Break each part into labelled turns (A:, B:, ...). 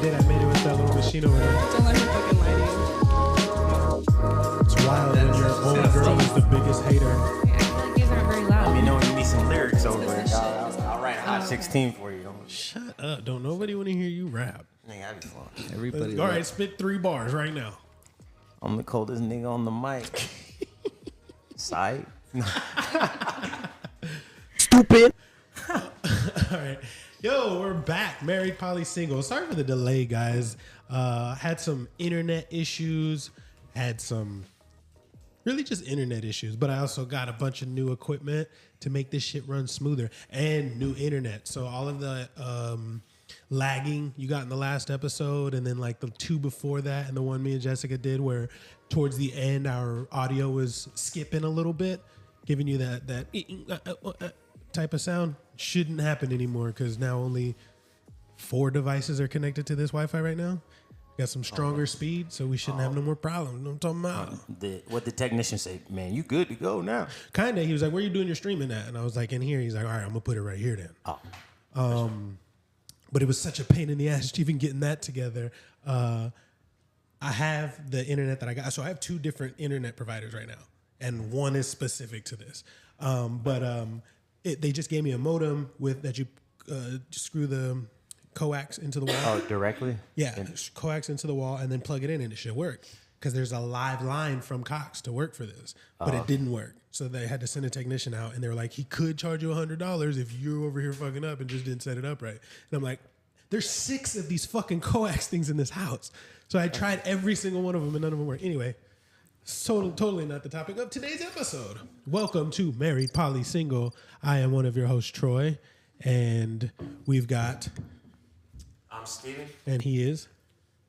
A: did. I made it with that little machine over there.
B: Don't let me fucking lie to you.
A: It's wild when your own girl is the biggest hater.
B: I feel like these aren't very loud.
C: Let me know when you need some lyrics over
B: This
C: it.
B: is
C: I'll write a hot 16 for you.
A: Shut up. Don't nobody want to hear you rap.
C: Nigga, I be fun.
D: Everybody.
A: All right, spit 3 bars right now.
C: I'm the coldest nigga on the mic. Sight.
A: Stupid. All right. Yo, we're back. Married, poly, single. Sorry for the delay, guys. Had some internet issues. Had some really just internet issues. But I also got a bunch of new equipment to make this shit run smoother. And new internet. So all of the lagging you got in the last episode, and then like the 2 before that, and the one me and Jessica did where towards the end our audio was skipping a little bit, giving you that type of sound, shouldn't happen anymore because now only 4 devices are connected to this Wi-Fi right now. Got some stronger speed, so we shouldn't have no more problems. You know what I'm talking about?
C: What the technician say, man, you good to go now.
A: Kinda. He was like, where you doing your streaming at? And I was like, in here. He's like, all right, I'm gonna put it right here then. But it was such a pain in the ass even getting that together. I have the internet that I got. So I have 2 different internet providers right now, and one is specific to this. They just gave me a modem with that you screw the coax into the wall.
C: Oh, directly?
A: Yeah, coax into the wall and then plug it in, and it should work. Because there's a live line from Cox to work for this, but it didn't work. So they had to send a technician out, and they were like, he could charge you $100 if you're over here fucking up and just didn't set it up right. And I'm like, there's 6 of these fucking coax things in this house. So I tried every single one of them, and none of them worked. Anyway, totally not the topic of today's episode. Welcome to Married, Poly, Single. I am one of your hosts, Troy, and we've got...
C: I'm Steven.
A: And he is?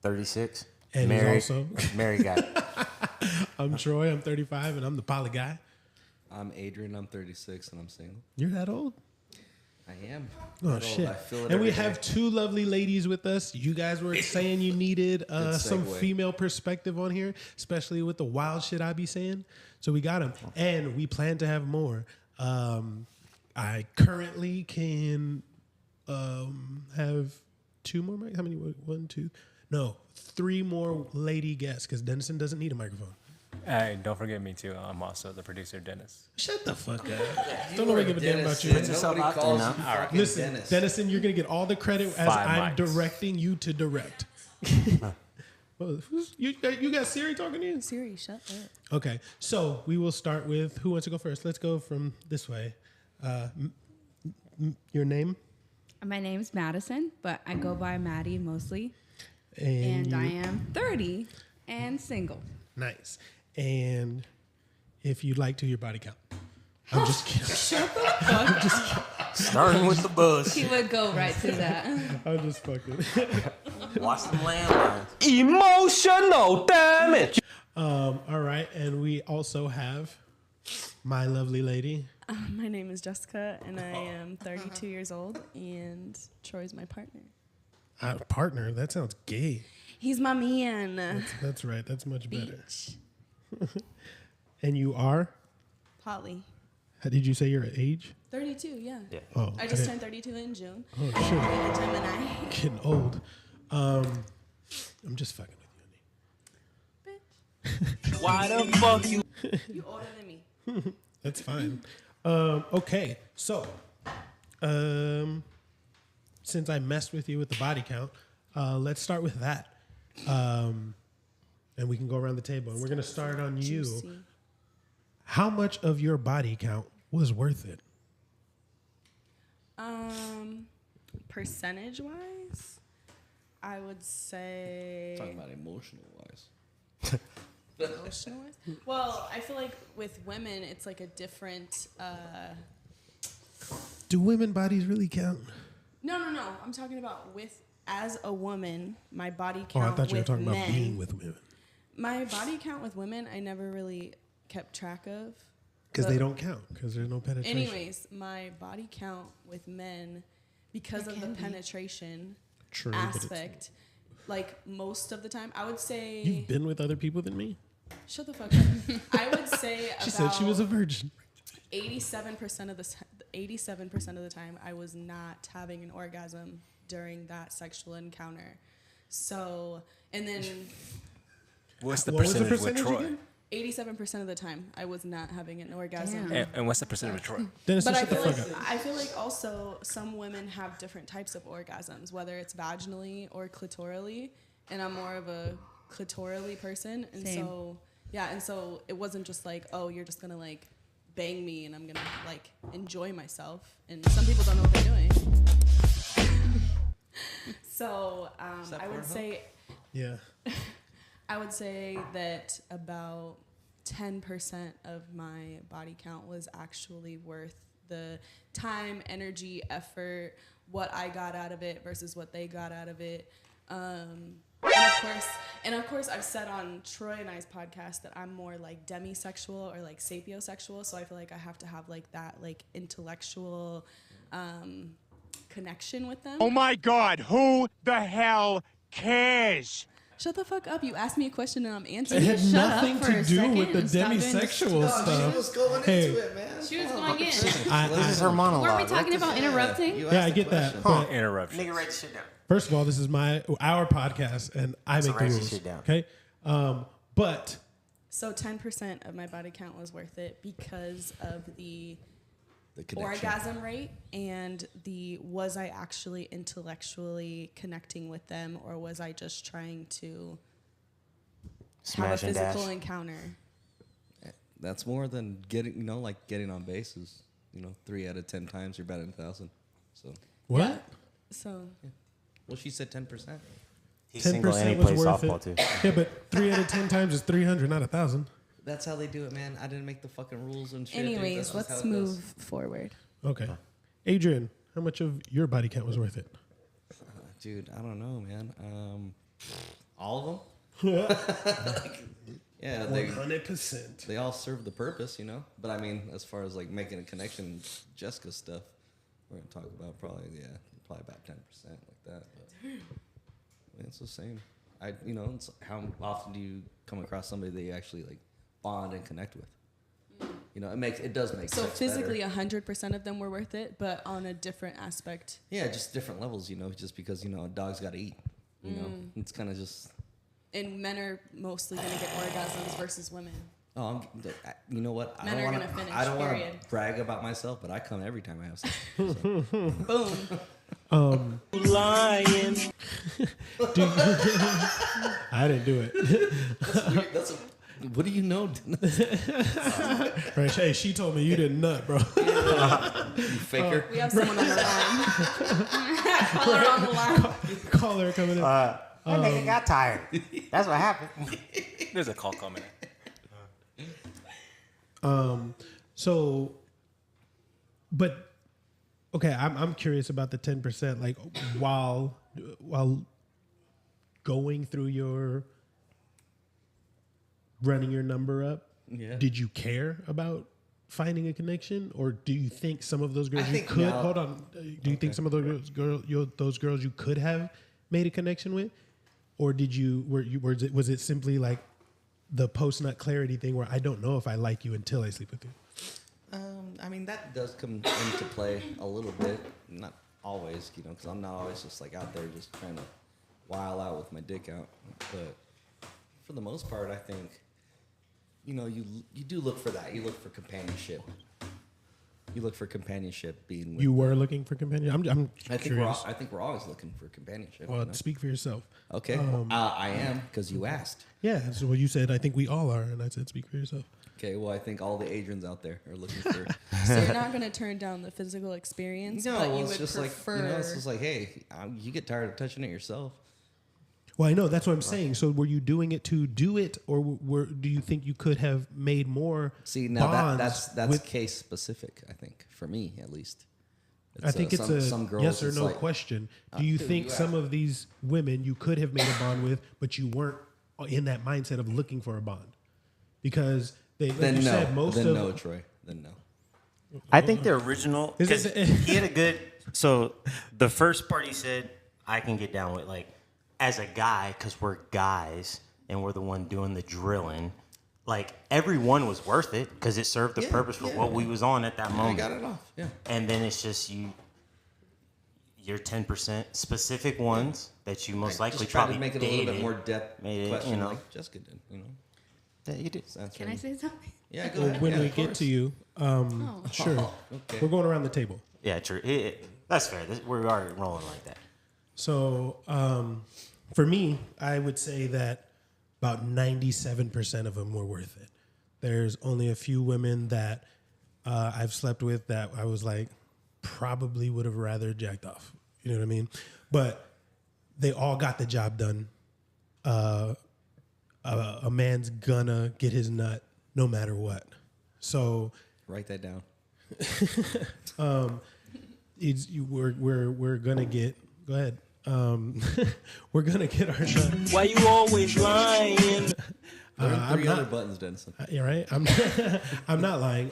C: 36.
A: And
C: married,
A: he's also...
C: married guy.
A: I'm Troy, I'm 35, and I'm the poly guy.
D: I'm Adrian, I'm 36, and I'm single.
A: You're that old?
D: I am.
A: Oh, shit.
D: I feel it
A: and we
D: every day.
A: have 2 lovely ladies with us. You guys were saying you needed some
D: segue.
A: female perspective on here, especially with the wild shit I be saying. So we got them. And we plan to have more. I currently can have 2 more mics. How many? 1, 2? No, 3 more lady guests because Dennison doesn't need a microphone.
E: Hey, don't forget me too. I'm also the producer, Dennis.
A: Shut the fuck up. Don't nobody give a damn about you.
C: Put yourself out there now.
D: All right.
A: Listen, Dennison, you're going to get all the credit as
E: 5
A: I'm
E: mics.
A: directing you to direct. Well, you got Siri talking to you?
B: Siri, shut up.
A: Okay, so we will start with, who wants to go first? Let's go from this way. Your name?
B: My name's Madison, but I go by Maddie mostly.
A: And
B: And I
A: you-
B: am 30 and single.
A: Nice. And if you'd like to, your body count. I'm just kidding.
C: Starting with the buzz.
B: He would go right to that.
A: I'm just fucking.
C: Watch them landlines.
F: Emotional damage.
A: All right, and we also have my lovely lady.
G: My name is Jessica, and I am 32 years old, and Troy's my partner.
A: Partner, that sounds gay.
G: He's my man.
A: That's right, that's much better.
G: Beach.
A: And you are?
G: Polly.
A: How did you say your age?
G: 32, yeah.
A: Oh,
G: I just turned 32 in June.
A: Oh, shit.
G: I'm a Gemini.
A: Getting old. I'm just fucking with
G: Bitch.
F: Why the fuck you?
G: You older than me.
A: you. That's fine. Okay, so since I messed with you with the body count, let's start with that. And we can go around the table. And we're going to start on you.
G: Juicy.
A: How much of your body count was worth it?
G: Percentage wise, I would say.
D: Talking about emotional wise.
G: Emotional wise? Well, I feel like with women, it's like a different.
A: Do women bodies really count?
G: No. I'm talking about as a woman, my body
A: Oh,
G: count.
A: I thought you were
G: with
A: talking about
G: men.
A: being with women.
G: My body count with women, I never really kept track of.
A: Because
G: But
A: they don't count, because there's no penetration.
G: Anyways, my body count with men, because of the penetration
A: True, but it's-
G: aspect, like most of the time, I would say.
A: You've been with other people than me?
G: Shut the fuck up. I would say
A: She said she was a virgin.
G: 87% of the 87% of the time, I was not having an orgasm during that sexual encounter. So, and then
E: What's the
A: What was the
E: percentage with
A: percentage
E: Troy?
A: again?
G: 87% of the time, I was not having an orgasm.
B: Damn.
E: And what's the percentage with Troy?
A: Dennis,
G: But
A: shut the fuck up.
G: I feel like also some women have different types of orgasms, whether it's vaginally or clitorally, and I'm more of a clitorally person, and
B: Same.
G: so and so it wasn't just like, oh, you're just gonna like bang me and I'm gonna like enjoy myself, and some people don't know what they're doing. So I would say
A: Yeah.
G: I would say that about 10% of my body count was actually worth the time, energy, effort, what I got out of it versus what they got out of it. And of course, I've said on Troy and I's podcast that I'm more like demisexual or like sapiosexual. So I feel like I have to have like that like intellectual connection with them.
H: Oh my God, who the hell cares?
G: Shut the fuck up. You asked me a question and I'm
A: It
G: answering.
A: had
B: Shut
A: nothing
B: up for
A: to
B: a
A: do
B: second
A: with the
B: and stop doing this.
A: demisexual stuff.
D: She was going
A: Hey.
D: into it, man.
B: She was going in.
C: This is her monologue.
B: Weren't we talking about interrupting?
D: You
A: Yeah,
D: asked
A: I
D: the
A: get that.
D: question.
A: But
E: Interruption.
C: Nigga, write the shit down.
A: first of all, this is our podcast, and I
C: So
A: make the
C: write the
A: rules.
C: shit down.
A: Okay. But
G: So 10% of my body count was worth it because of the
D: The connection.
G: orgasm rate and the was I actually intellectually connecting with them, or was I just trying to
C: Smash
G: have a
C: and dash.
G: physical encounter?
D: That's more than getting, like getting on bases. 3 out of 10 times you're batting 1,000. So,
A: what?
G: Yeah. So
D: well, she said 10%.
C: He's
A: 10%
C: single and he
A: was
C: plays
A: worth
C: softball
A: it.
C: too.
A: Yeah, but 3 out of 10 times is 300, not 1,000.
D: That's how they do it, man. I didn't make the fucking rules and shit. dude.
G: anyways,
D: That's just
G: let's
D: how it
G: move
D: goes.
G: forward.
A: Okay. Adrian, how much of your body count was worth it?
D: Dude, I don't know, man. All of them? Yeah,
A: 100%.
D: they all serve the purpose, But I mean, as far as like making a connection, Jessica stuff, we're gonna talk about probably about 10% like that. But I mean, it's the same. It's how often do you come across somebody that you actually like bond and connect with? It does make
G: So
D: sex
G: physically,
D: better.
G: 100% of them were worth it, but on a different aspect.
D: Yeah, just different levels, just because a dog's got to eat. It's kind of just.
G: And men are mostly going to get orgasms versus women.
D: Oh, you know what?
G: Men are gonna finish,
D: I don't want
G: period.
D: to brag about myself, but I come every time I have sex. So.
G: Boom.
H: Lying.
A: I didn't do it.
D: What do you know?
A: Right, hey, she told me you didn't nut, bro.
D: You faker.
G: We have someone on the line. Call her on the line.
A: Call her coming in.
C: That nigga got tired. That's what happened.
E: There's a call coming in.
A: So, but okay, I'm curious about the 10%. Like while going through your running your number up,
D: Yeah.
A: did you care about finding a connection, or do you think some of those girls you
D: think
A: could
D: now-
A: hold on? Do you think some of those girls you could have made a connection with, or was it simply like the post nut clarity thing where I don't know if I like you until I sleep with you?
D: I mean, that does come into play a little bit. Not always, because I'm not always just like out there just trying to while out with my dick out. But for the most part, I think, you do look for that. You look for companionship. You look for companionship being with.
A: You were looking for companionship. I'm
D: I think
A: curious.
D: we're always looking for companionship.
A: Well, speak for yourself.
D: Okay, I am because you asked.
A: Yeah, so what you said, I think we all are, and I said, speak for yourself.
D: Okay, well, I think all the Adrians out there are looking for.
G: So you're not going to turn down the physical experience,
D: No,
G: but
D: well,
G: you
D: it's
G: would
D: just
G: prefer.
D: like it's just like, hey, you get tired of touching it yourself.
A: Well, I know that's what I'm saying. So, were you doing it to do it, or do you think you could have made more?
D: See, now
A: bonds
D: that's
A: with-
D: case specific. I think for me at least.
A: I think it's
D: some
A: a
D: girls,
A: yes or
D: it's
A: no
D: like,
A: question. Do you
D: dude,
A: think
D: you
A: some
D: asked.
A: of these women you could have made a bond with, but you weren't in that mindset of looking for a bond? Because like
D: Then
A: you
D: no,
A: said, most
D: then
A: of
D: no, Troy. Then no.
C: I think the original,
A: Is
C: because
A: it-
C: he had a good, so the first part he said, I can get down with, like, as a guy, because we're guys and we're the one doing the drilling, like, everyone was worth it because it served the purpose for what we was on at that
D: I
C: moment.
D: got it off. Yeah.
C: And then it's just your 10% specific ones that you most likely
D: just try
C: probably
D: to make it a
C: dated,
D: little bit more depth
C: made it,
D: question,
C: you know.
D: like Jessica did. You know,
C: that you did.
B: Can I say something?
D: Yeah, go
A: Well,
D: ahead.
A: when
D: Yeah,
A: we
D: of
A: get
D: course.
A: to you, sure.
D: Okay.
A: We're going around the table.
C: Yeah, true. That's fair. We are rolling like that.
A: So for me, I would say that about 97% of them were worth it. There's only a few women that I've slept with that I was like, probably would have rather jacked off. You know what I mean? But they all got the job done. A man's gonna get his nut no matter what. So
D: Write that down.
A: we're gonna get. Go ahead. We're gonna get our nut.
F: Why you always lying?
D: Learn 3 other buttons, Denson.
A: You're right. I'm not lying.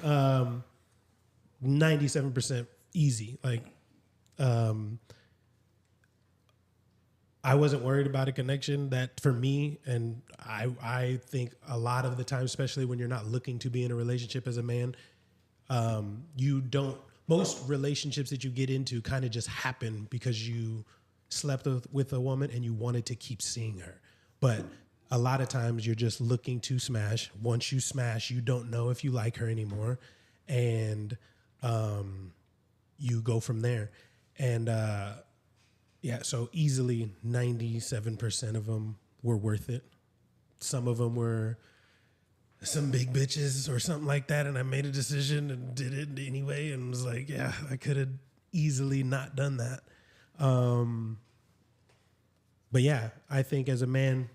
A: 97% easy. Like, I wasn't worried about a connection that for me, and I think a lot of the time, especially when you're not looking to be in a relationship as a man, you don't, most relationships that you get into kind of just happen because you slept with a woman and you wanted to keep seeing her. But a lot of times you're just looking to smash. Once you smash, you don't know if you like her anymore. And you go from there. And yeah, so easily 97% of them were worth it. Some of them were some big bitches or something like that. And I made a decision and did it anyway. And was like, yeah, I could have easily not done that. But yeah, I think as a man,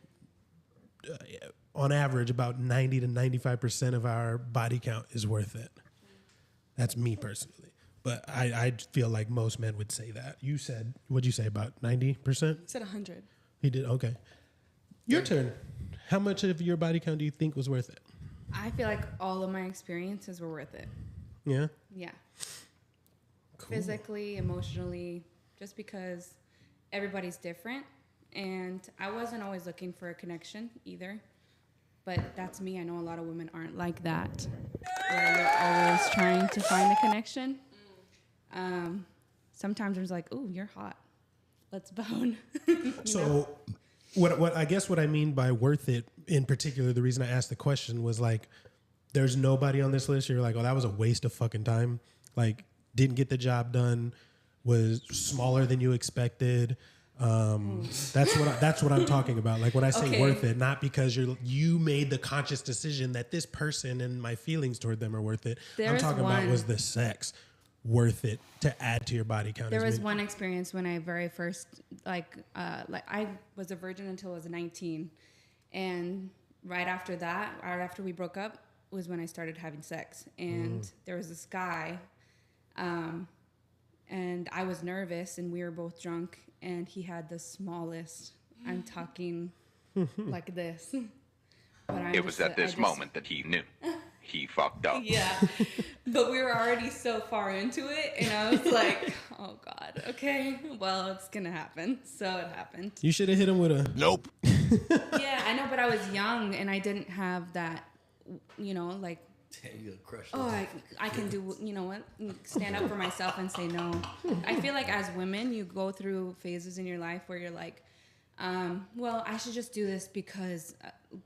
A: on average, about 90 to 95% of our body count is worth it. That's me personally. But I feel like most men would say that. You said, what'd you say, about 90%?
G: I said 100.
A: He did, okay. Your turn. How much of your body count do you think was worth it?
B: I feel like all of my experiences were worth it.
A: Yeah?
B: Yeah.
A: Cool.
B: Physically, emotionally, just because everybody's different. And I wasn't always looking for a connection either. But that's me. I know a lot of women aren't like that, where you're always trying to find a connection. Sometimes there's like, ooh, you're hot. Let's bone.
A: So what I guess what I mean by worth it in particular, the reason I asked the question was like, there's nobody on this list. You're like, oh, that was a waste of fucking time. Like, didn't get the job done, was smaller than you expected. That's what I'm talking about. Like when I say worth it, not because you made the conscious decision that this person and my feelings toward them are worth it. I'm talking about was the sex worth it to add to your body count?
B: There was one experience when I very first like I was a virgin until I was 19, and right after that, right after we broke up, was when I started having sex, and there was this guy, and I was nervous, and we were both drunk, and he had the smallest. I'm talking like this. But
I: it was at this moment that he knew. He fucked up.
B: Yeah. But we were already so far into it, and I was like, oh, God, okay, well, it's going to happen. So it happened.
A: You should have hit him with a...
I: Nope.
B: Yeah, I know, but I was young, and I didn't have that, like... I can do, what, stand up for myself and say no. I feel like as women, you go through phases in your life where you're like, well, I should just do this because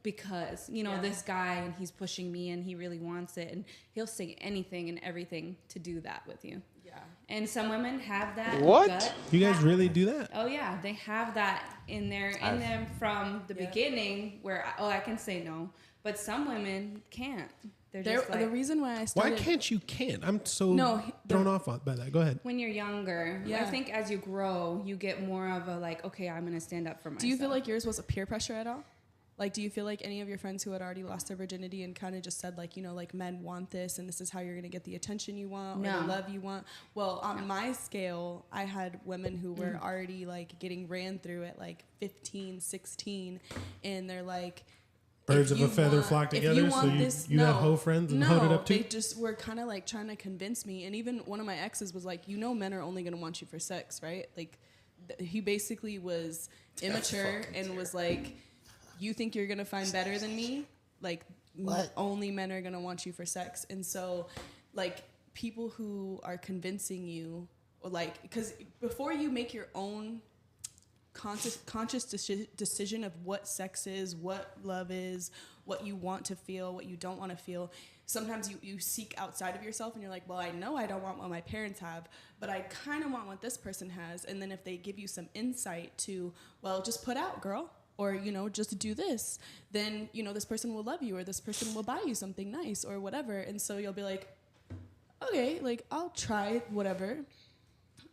B: this guy, and he's pushing me, and he really wants it, and he'll say anything and everything to do that with you. Yeah. And some women have that. Gut.
A: You guys really do that?
B: Oh yeah, they have that in them from the beginning where I can say no, but some women can't. They're just like,
G: the reason why I started...
A: Why can't you? I'm so thrown off by that. Go ahead.
B: When you're younger, I think as you grow, you get more of a like, okay, I'm going to stand up for myself.
G: Do you feel like yours was a peer pressure at all? Like, do you feel like any of your friends who had already lost their virginity and kind of just said, like, like men want this and this is how you're going to get the attention you want or the love you want? Well, on my scale, I had women who were already, like, getting ran through at, like, 15, 16, and they're like...
A: Birds of a feather flock together, so you had hoe friends and hoed it up too?
G: They just were kind of, like, trying to convince me, and even one of my exes was like, men are only going to want you for sex, right? Like, he basically was immature and was like... You think you're going to find better than me? Like, only men are going to want you for sex. And so, like, people who are convincing you or like, because before you make your own conscious decision of what sex is, what love is, what you want to feel, what you don't want to feel, sometimes you seek outside of yourself and you're like, well, I know I don't want what my parents have, but I kind of want what this person has. And then if they give you some insight to, well, just put out, girl, or, you know, just do this, then, you know, this person will love you, or this person will buy you something nice or whatever. And so you'll be like, okay, like, I'll try whatever.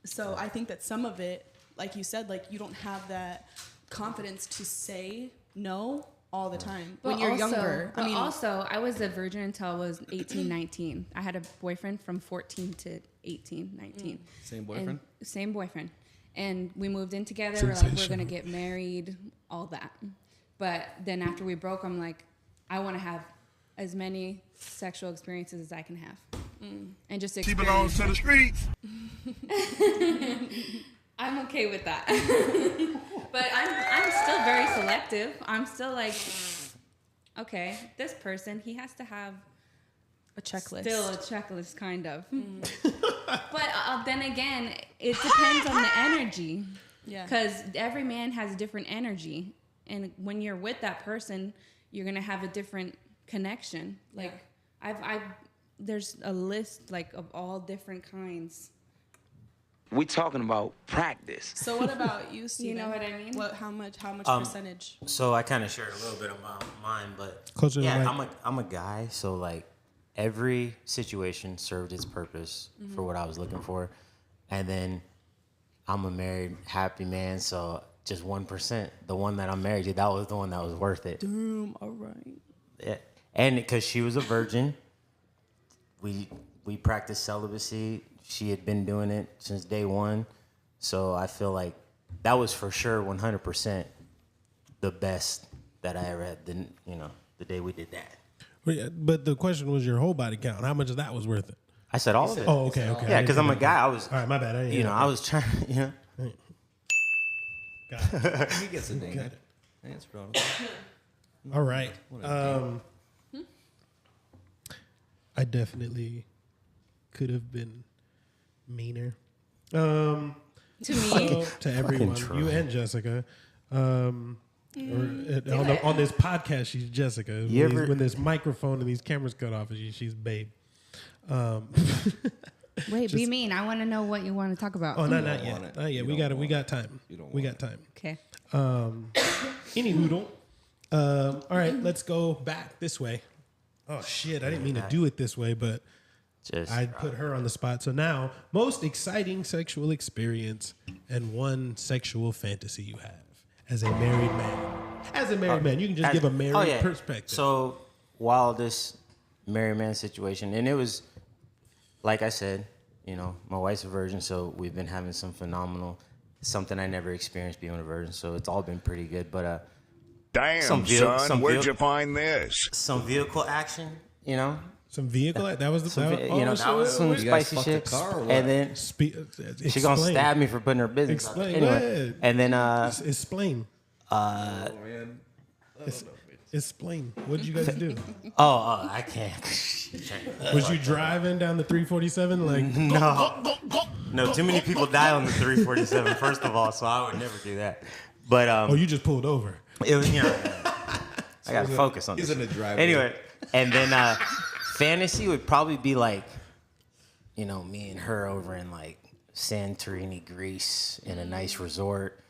G: So I think that some of it, like you said, like, you don't have that confidence to say no all the time when you're younger.
B: I mean, also, I was a virgin until I was 18, 19. I had a boyfriend from 14 to 18, 19.
D: Same boyfriend?
B: Same boyfriend. And we moved in together. We're like, we're going to get married, all that. But then after we broke, I'm like, I want to have as many sexual experiences as I can have. And just
H: Keep it on to the streets.
B: I'm okay with that. But I'm still very selective. I'm still like, okay, this person, he has to have
G: a checklist.
B: Still a checklist, kind of. But then again, it depends on the energy. Yeah. Because every man has a different energy. And when you're with that person, you're going to have a different connection. Like, there's a list, like, of all different kinds.
F: We talking about practice.
G: So what about you, Steven?
B: You know what I mean?
G: How much percentage?
C: So I kind of shared a little bit about mine, but
A: Closer to the mic.
C: I'm a guy, so like every situation served its purpose for what I was looking for, and then I'm a married, happy man, so just 1%. The one that I'm married to, that was the one that was worth it.
G: Damn, all right.
C: Yeah. And because she was a virgin, we practiced celibacy. She had been doing it since day one. So I feel like that was for sure 100% the best that I ever had, the day we did that.
A: But the question was your whole body count. How much of that was worth it?
C: I said all of it.
A: Oh, okay.
C: Yeah, because I'm a guy. I was.
A: All right, my bad.
C: I was trying,
A: Got it.
D: He gets a ding.
A: Got it.
D: That's wrong.
A: All right. I definitely could have been meaner. To
B: me?
A: To everyone. You and Jessica. On this podcast, she's Jessica. When this microphone and these cameras cut off, she's babe.
B: Wait, be mean. I want to know what you want to talk about.
A: Oh, not yet. Not yet. We got time. We got time.
B: Okay.
A: Any hoodle. All right, let's go back this way. Oh, shit. I didn't mean to do it this way, but I put her on the spot. So now, most exciting sexual experience and one sexual fantasy you have as a married man. As a married man, you can just give a married perspective.
C: So while this married man situation, and it was, like I said, my wife's a virgin, so we've been having some phenomenal, something I never experienced being a virgin, so it's all been pretty good. But
H: damn, son, where'd you find this?
C: Some vehicle action,
A: Some vehicle? That was the
C: that was some spicy shit. And then she gonna stab me for putting her business out. Anyway, and then
A: explain.
D: Man.
A: Explain. What did you guys do?
C: I can't.
A: Was you driving down the 347 like?
C: No. Too many people die on the 347. First of all, so I would never do that. But
A: you just pulled over.
C: It was I gotta focus on this.
D: He's in the driveway.
C: Anyway, and then fantasy would probably be like, me and her over in like Santorini, Greece, in a nice resort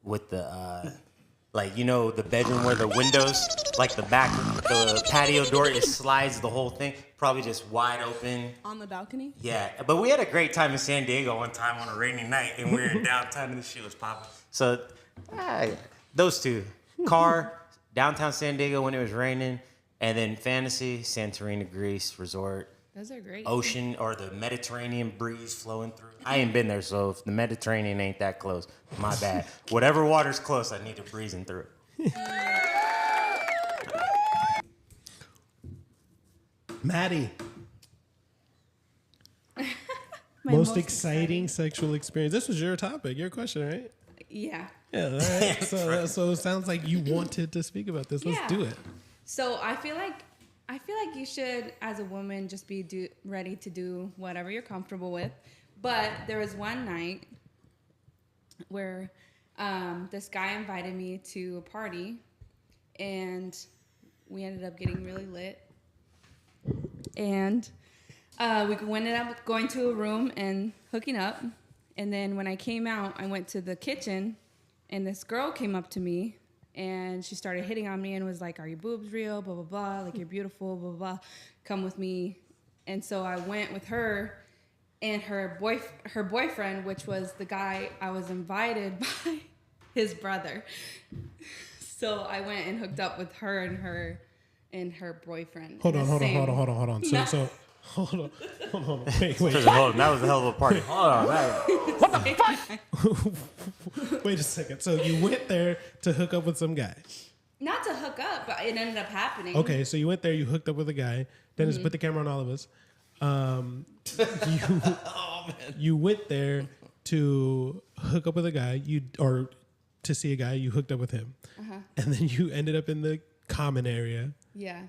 C: with the the bedroom where the windows, like the patio door, it slides the whole thing, probably just wide open.
G: On the balcony?
C: Yeah, but we had a great time in San Diego one time on a rainy night, and we were in downtown and the shit was popping. So, those two. Car, downtown San Diego when it was raining, and then fantasy, Santorini, Greece, resort.
B: Those are great.
C: Ocean or the Mediterranean breeze flowing through. I ain't been there, so if the Mediterranean ain't that close, my bad. Whatever water's close, I need a breezing through it.
A: Maddie. most exciting sexual experience. This was your topic, your question, right?
B: Yeah.
A: Yeah, all right. So it sounds like you wanted to speak about this. Let's do it.
B: So I feel like you should, as a woman, just be ready to do whatever you're comfortable with. But there was one night where this guy invited me to a party, and we ended up getting really lit. And we ended up going to a room and hooking up. And then when I came out, I went to the kitchen, and this girl came up to me, and she started hitting on me and was like, "Are your boobs real? Blah, blah, blah. Like, you're beautiful, blah, blah, blah. Come with me." And so I went with her and her boyfriend, which was the guy I was invited by his brother. So I went and hooked up with her and her boyfriend.
A: Hold on. So hold on. Wait.
C: That was a hell of a party. Hold on. What the fuck?
A: Wait a second. So you went there to hook up with some guy.
B: Not to hook up, but it ended up happening.
A: Okay, so you went there, you hooked up with a guy. Dennis, put the camera on all of us. You went there to hook up with a guy, or to see a guy, you hooked up with him. And then you ended up in the common area.
B: Yeah.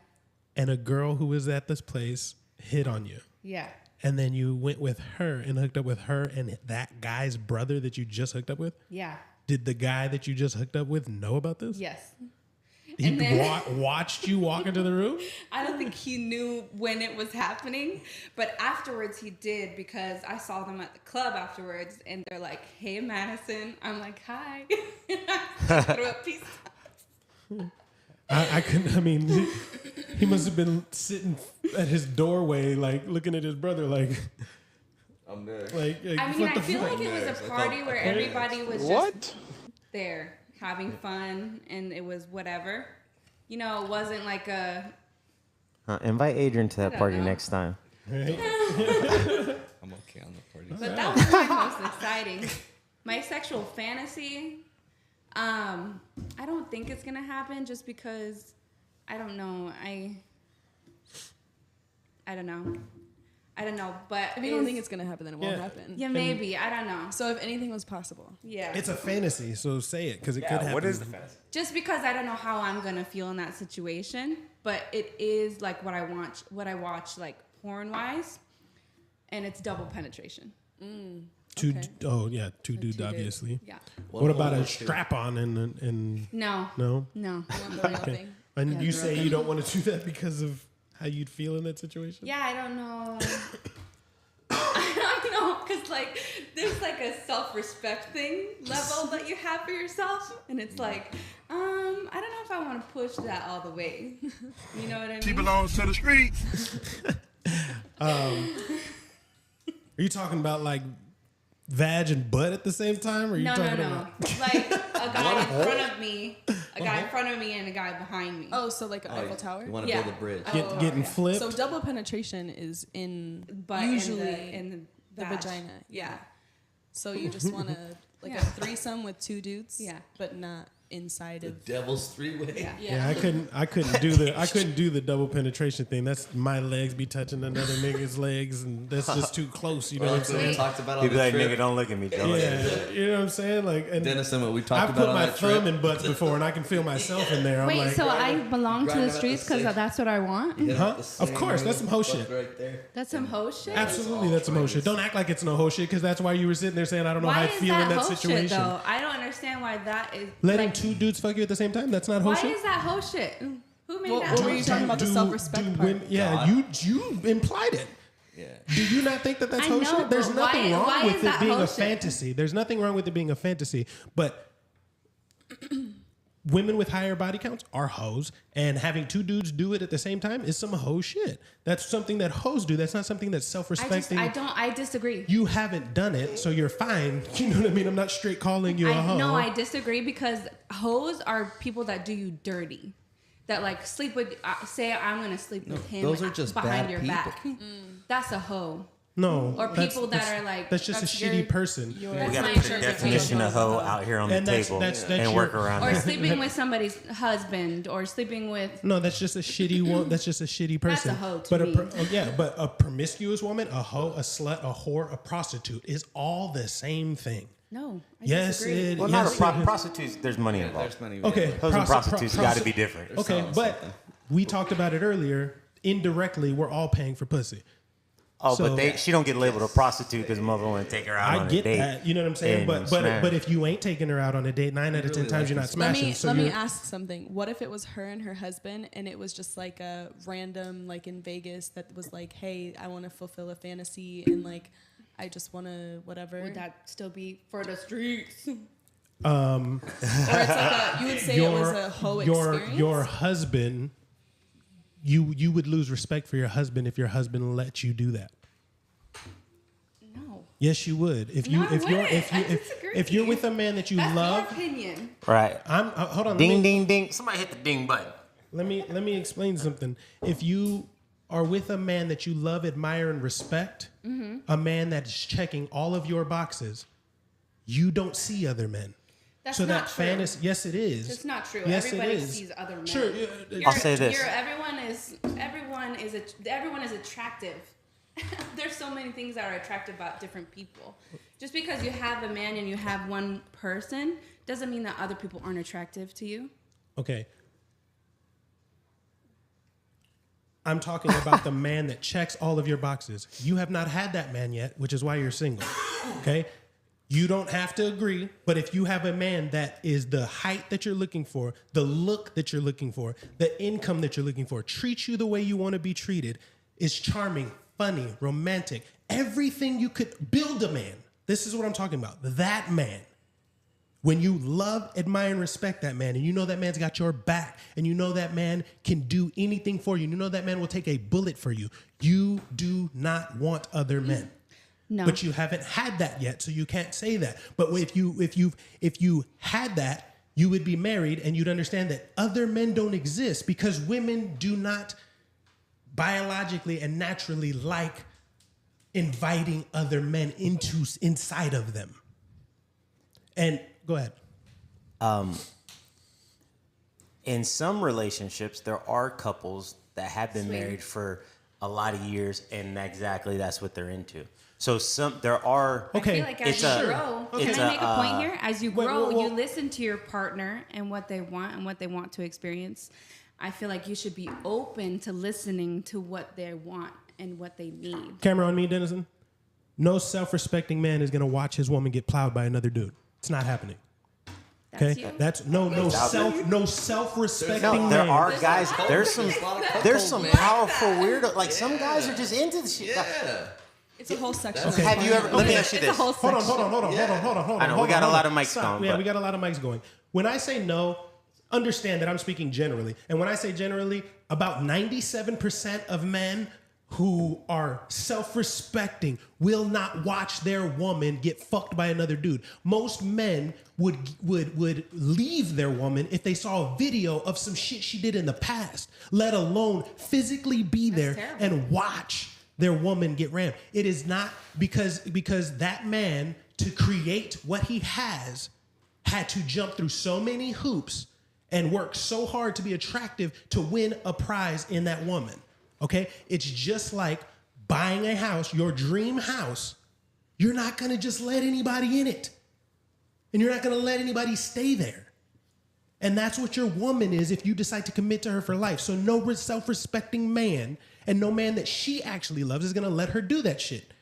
A: And a girl who was at this place hit on you.
B: Yeah.
A: And then you went with her and hooked up with her and that guy's brother that you just hooked up with?
B: Yeah.
A: Did the guy that you just hooked up with know about this?
B: Yes.
A: He watched you walk into the room?
B: I don't think he knew when it was happening, but afterwards he did, because I saw them at the club afterwards, and they're like, "Hey, Madison." I'm like, "Hi." Throw a peace
A: I couldn't. I mean, he must have been sitting at his doorway, like looking at his brother, like.
D: I'm there.
A: Like
B: I mean, I feel like it was a party where everybody was just there having fun, and it was whatever. You know, it wasn't like a.
C: Invite Adrian to that party
B: know.
C: next time.
D: I'm okay on the party.
B: But that was my most exciting. My sexual fantasy. I don't think it's gonna happen, just because I don't know. I don't know, but
G: If you don't think it's gonna happen, then it won't happen.
B: Yeah, maybe. I don't know.
G: So if anything was possible,
B: Yeah.
A: It's a fantasy, so say it, because it could happen.
E: What is the fantasy?
B: Just because I don't know how I'm gonna feel in that situation, but it is like what I watch like porn wise, and it's double penetration.
A: Two dudes, obviously.
B: Yeah.
A: What about a strap on and
B: No.
A: no?
B: No.
G: the real thing.
A: And
B: Yeah,
A: you
B: the
A: say
B: real
A: you don't want to do that because of how you'd feel in that situation?
B: Yeah, I don't know. I don't know, because like there's like a self-respect thing level that you have for yourself, and it's like, I don't know if I want to push that all the way. You know what I mean?
H: She belongs to the streets.
A: Are you talking about like vag and butt at the same time? Or are you
B: No.
A: talking about
B: Like a guy in front of me, and a guy behind me.
G: Oh, so like an Eiffel Tower?
D: You want to
B: Yeah.
D: build a bridge.
A: getting flipped?
G: So double penetration is in
B: But
G: usually
B: in
G: the
B: vag.
G: vagina.
B: Yeah.
G: So you just want to like
B: Yeah.
G: a threesome with two dudes.
B: Yeah.
G: But not inside
D: The
G: of.
D: devil's three-way.
B: Yeah.
A: Yeah, I couldn't do the double penetration thing. That's my legs be touching another nigga's legs, and that's just too close. You know what I'm
D: That's what we
A: saying?
D: talked about on
C: He'd be
D: the
C: like,
D: trip.
C: "Nigga, don't look at me. Don't look at me."
A: Yeah, you know what I'm saying? Like, and
D: Dennis and what we talked
A: I've
D: about
A: put
D: on
A: my
D: that
A: thumb
D: trip.
A: in butts before, and I can feel myself in there. I'm
B: Wait,
A: like,
B: so I belong to
D: grinding
B: the
D: at
B: streets
D: the
B: because
D: same-
B: that's what I want?
D: Hit
A: Huh?
D: up the
A: Of
D: same
A: course, that's some hoe
D: fuck
A: shit.
D: right there.
B: That's some hoe shit?
A: Absolutely, that's some hoe shit. Don't act like it's no hoe shit, because that's why you were sitting there saying, I don't know
B: Why
A: how I
B: is
A: feel in that
B: hoe
A: situation.
B: shit, though? I don't understand why that is.
A: Letting
B: like,
A: two dudes fuck you at the same time? That's not hoe
B: why
A: shit?
B: is that hoe shit? Who made
G: What
B: that
G: were
B: hoe
G: you
B: shit?
G: talking about? The self-respect part.
A: Yeah, you implied it.
D: Yeah.
A: Do you not think that that's
B: I
A: hoe
B: know,
A: shit? There's
B: but
A: nothing
B: why
A: wrong
B: is
A: with it
B: that
A: being
B: hoe
A: a
B: shit?
A: fantasy. There's nothing wrong with it being a fantasy. But women with higher body counts are hoes, and having two dudes do it at the same time is some hoe shit. That's something that hoes do. That's not something that's self-respecting.
B: I disagree.
A: You haven't done it, so you're fine. You know what I mean? I'm not straight calling you a hoe.
B: No, I disagree, because hoes are people that do you dirty. That like sleep with, say I'm going to sleep with him
D: those are just
B: behind
D: bad
B: your
D: people.
B: back. That's a hoe.
A: No.
B: Or people that are like,
A: That's just a
B: that's
A: shitty
B: your-
A: person.
C: We
B: That's
C: gotta
B: my
C: put the
B: interpretation.
C: definition of hoe out here on the
A: And that's-
C: table
A: that's
C: and
A: your-
C: work around
B: Or
C: it.
B: sleeping with somebody's husband, or sleeping with.
A: No, that's just a shitty one. That's just a shitty person.
B: That's a hoe to
A: but
B: me.
A: but a promiscuous woman, a hoe, a slut, a whore, a prostitute is all the same thing.
B: No, I
A: Yes,
B: disagree.
A: it.
C: Well,
A: yes,
C: not a
A: it is.
C: prostitutes. There's money involved.
D: There's money.
A: Okay,
C: Hoes and prostitutes got to be different.
A: Okay,
D: selling
A: but
D: something.
A: we talked about it earlier. Indirectly, we're all paying for pussy.
C: Oh,
A: So-
C: but she don't get labeled a prostitute because mother want to take her out on
A: I
C: a
A: get
C: date.
A: that. You know what I'm saying?
C: and
A: But
C: smash.
A: if you ain't taking her out on a date, 9 out of 10 times you're not smashing.
G: Let me ask something. What if it was her and her husband, and it was just like a random, like in Vegas, that was like, hey, I want to fulfill a fantasy, and like, I just want to whatever.
B: Would that still be for the streets?
G: Or it's like you would say it was a hoe experience.
A: Your husband, you would lose respect for your husband if your husband let you do that.
B: No.
A: Yes, you would. If you're with a man that you
B: That's
A: love,
B: your opinion.
C: Right.
A: Hold on.
C: Ding, ding, ding. Somebody hit the ding button.
A: Let me explain something. If you are with a man that you love, admire, and respect, a man that's checking all of your boxes, you don't see other men.
B: That's
A: so
B: not
A: that
B: true.
A: fantasy, yes, it is.
B: It's not true.
A: Yes,
B: Everybody
A: it is.
B: sees other men.
A: Sure.
C: I'll say this.
B: Everyone is attractive. There's so many things that are attractive about different people. Just because you have a man and you have one person doesn't mean that other people aren't attractive to you.
A: Okay. I'm talking about the man that checks all of your boxes. You have not had that man yet, which is why you're single. Okay? You don't have to agree, but if you have a man that is the height that you're looking for, the look that you're looking for, the income that you're looking for, treats you the way you want to be treated, is charming, funny, romantic, everything you could build a man. This is what I'm talking about. That man. When you love, admire, and respect that man, and you know that man's got your back, and you know that man can do anything for you, and you know that man will take a bullet for you, you do not want other men.
B: No.
A: But you haven't had that yet, so you can't say that. But if you had that, you would be married, and you'd understand that other men don't exist because women do not biologically and naturally like inviting other men inside of them. And go ahead.
C: In some relationships, there are couples that have been married for a lot of years, and exactly that's what they're into. So there are.
A: Okay.
B: I feel like as you grow, can I make a point here? As you grow, you listen to your partner and what they want and what they want to experience. I feel like you should be open to listening to what they want and what they need.
A: Camera on me, Dennison. No self-respecting man is going to watch his woman get plowed by another dude. It's not happening.
B: That's
A: Okay,
B: you?
A: that's no self-respecting
C: No,
A: man.
C: there are guys. There's some powerful weirdo. Like some guys are just into the shit.
D: Yeah.
G: It's a whole section.
A: Okay.
C: Have you ever? Let me ask you
B: It's a
C: this.
B: whole
A: Hold
B: section.
A: on.
C: I know we got a lot of mics going.
A: Yeah,
C: but-
A: we got a lot of mics going. When I say no, understand that I'm speaking generally. And when I say generally, about 97% of men who are self-respecting will not watch their woman get fucked by another dude. Most men would leave their woman if they saw a video of some shit she did in the past, let alone physically be there
B: terrible.
A: and watch their woman get rammed. It is not because that man, to create what he has, had to jump through so many hoops and work so hard to be attractive to win a prize in that woman. Okay? It's just like buying a house, your dream house. You're not going to just let anybody in it. And you're not going to let anybody stay there. And that's what your woman is if you decide to commit to her for life. So no self-respecting man and no man that she actually loves is going to let her do that shit.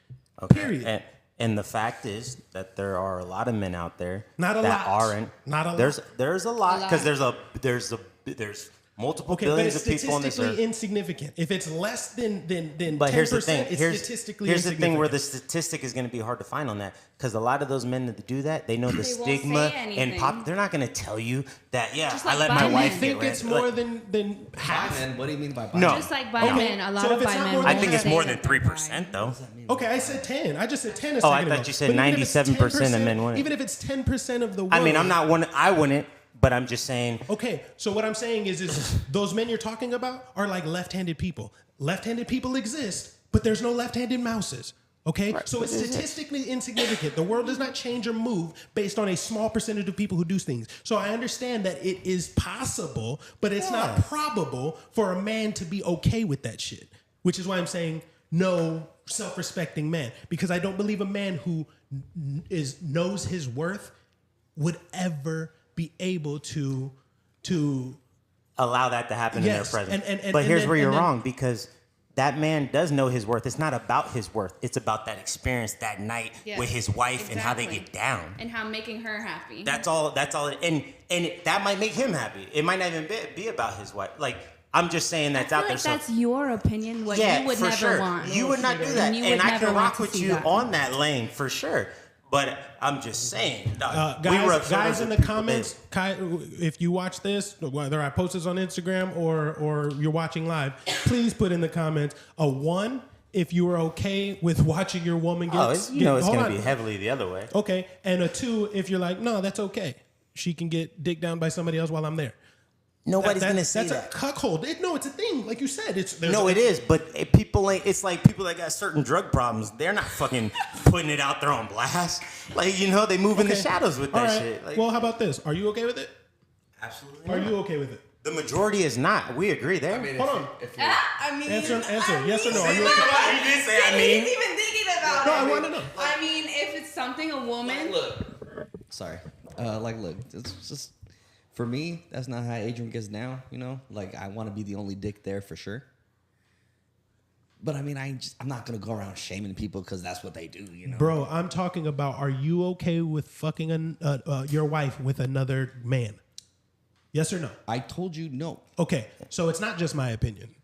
C: Okay.
A: Period.
C: And the fact is that there are a lot of men out there
A: Not a
C: that
A: lot.
C: aren't.
A: Not a lot.
C: There's a lot because there's multiple
A: Okay, but
C: billions
A: it's
C: of people on this earth.
A: statistically insignificant. If it's less than 10%,
C: But here's the thing.
A: it's
C: Here's
A: statistically
C: the thing where
A: insignificant.
C: the statistic is going to be hard to find on that because a lot of those men that do that, they know the
B: They won't
C: stigma
B: say
C: and
B: anything.
C: they're not going to tell you that. Yeah,
B: Just
C: I
B: like
C: let my
B: bi
C: wife
B: men.
C: get
A: think it's
C: raped.
A: more
C: Like,
A: than half.
D: Bi men, what do you mean by bi
C: No.
D: men?
B: Just like bi
A: Okay,
B: men, a lot
A: so
B: of
A: if it's
B: bi
A: not
B: men.
A: more
C: I
A: than
C: think it's
B: say
C: more
B: that
C: than
B: they're bi.
C: 3% though.
A: Okay, I said 10. I just said 10 a
C: Oh, I
A: second
C: thought
A: ago.
C: you said
A: But even if it's
C: 97% of men
A: 10%,
C: wouldn't.
A: Even if it's 10% of the world.
C: I mean, I'm not one. I wouldn't, but I'm just saying.
A: Okay, so what I'm saying is those men you're talking about are like left-handed people. Left-handed people exist, but there's no left-handed mouses. Okay, so it's statistically insignificant. The world does not change or move based on a small percentage of people who do things. So I understand that it is possible, but it's not probable for a man to be okay with that shit. Which is why I'm saying no self-respecting man, because I don't believe a man who knows his worth would ever be able to
C: Allow that to happen in their
A: Yes,
C: presence.
A: and
C: but here's
A: then-
C: where you're
A: and then-
C: wrong because that man does know his worth. It's not about his worth. It's about that experience that night with his wife and how they get down.
B: And how making her happy.
C: That's all. And that might make him happy. It might not even be about his wife. Like, I'm just saying that's out there.
B: Like that's your opinion. What you would never want.
C: You would not do that. And I can rock with you on that lane for sure. But I'm just saying,
A: guys in the comments, if you watch this, whether I post this on Instagram or you're watching live, please put in the comments a 1 if you are okay with watching your woman get.
C: It's going to be heavily the other way.
A: Okay, and a 2 if you're like, no, that's okay. She can get dicked down by somebody else while I'm there.
C: Nobody's going to say that.
A: That's a cuckold. No, it's a thing. Like you said, it
C: is. But people ain't. It's like people that got certain drug problems. They're not fucking putting it out there on blast. Like, they move in the shadows with that shit. Like,
A: well, how about this? Are you okay with it?
C: Absolutely.
A: Are you okay with it?
C: The majority is not. We agree there.
A: I mean, hold on. Answer. Yes or no? Are you
C: okay? You did say I mean.
G: He's even thinking about it.
A: No, I want to know.
G: I mean, if it's something a woman.
D: Sorry. Look. It's just. For me, that's not how Adrian gets down, Like, I want to be the only dick there for sure. But, I mean, I'm not going to go around shaming people because that's what they do,
A: Bro, I'm talking about, are you okay with fucking your wife with another man? Yes or no?
D: I told you no.
A: Okay, so it's not just my opinion.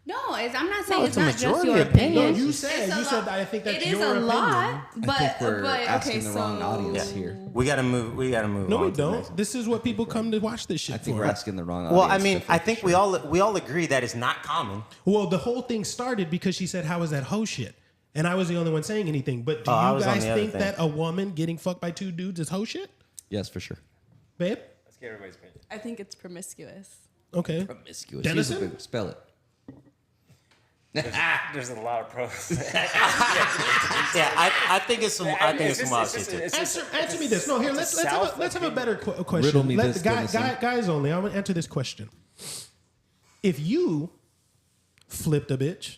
B: No, I'm not saying
C: it's
B: it's
C: a
B: not just
C: majority
B: your
C: opinion.
B: opinion.
A: No, you said I think that's your opinion.
B: It is a lot, but
D: I think we're asking
G: okay,
D: the wrong audience
B: so
D: here.
C: We gotta move.
A: No,
C: on
A: we
C: to the
A: don't.
C: next.
A: This is what people come to watch this shit
D: I think
A: for.
D: we're asking the wrong audience.
C: Well, I mean, I think we all agree that it's not common.
A: Well, the whole thing started because she said, "How is that hoe shit?" And I was the only one saying anything. But do you guys think that a woman getting fucked by 2 dudes is hoe shit?
D: Yes, for sure.
A: Babe?
E: Let's get everybody's opinion.
G: I think it's promiscuous.
A: Okay.
D: Promiscuous.
A: Dennison?
D: Spell it.
E: There's a lot of pros.
C: I think it's some. I think it's some wild shit too.
A: Answer me this. No, here let's have a better question.
D: Riddle me this,
A: guys only. I'm gonna answer this question. If you flipped a bitch,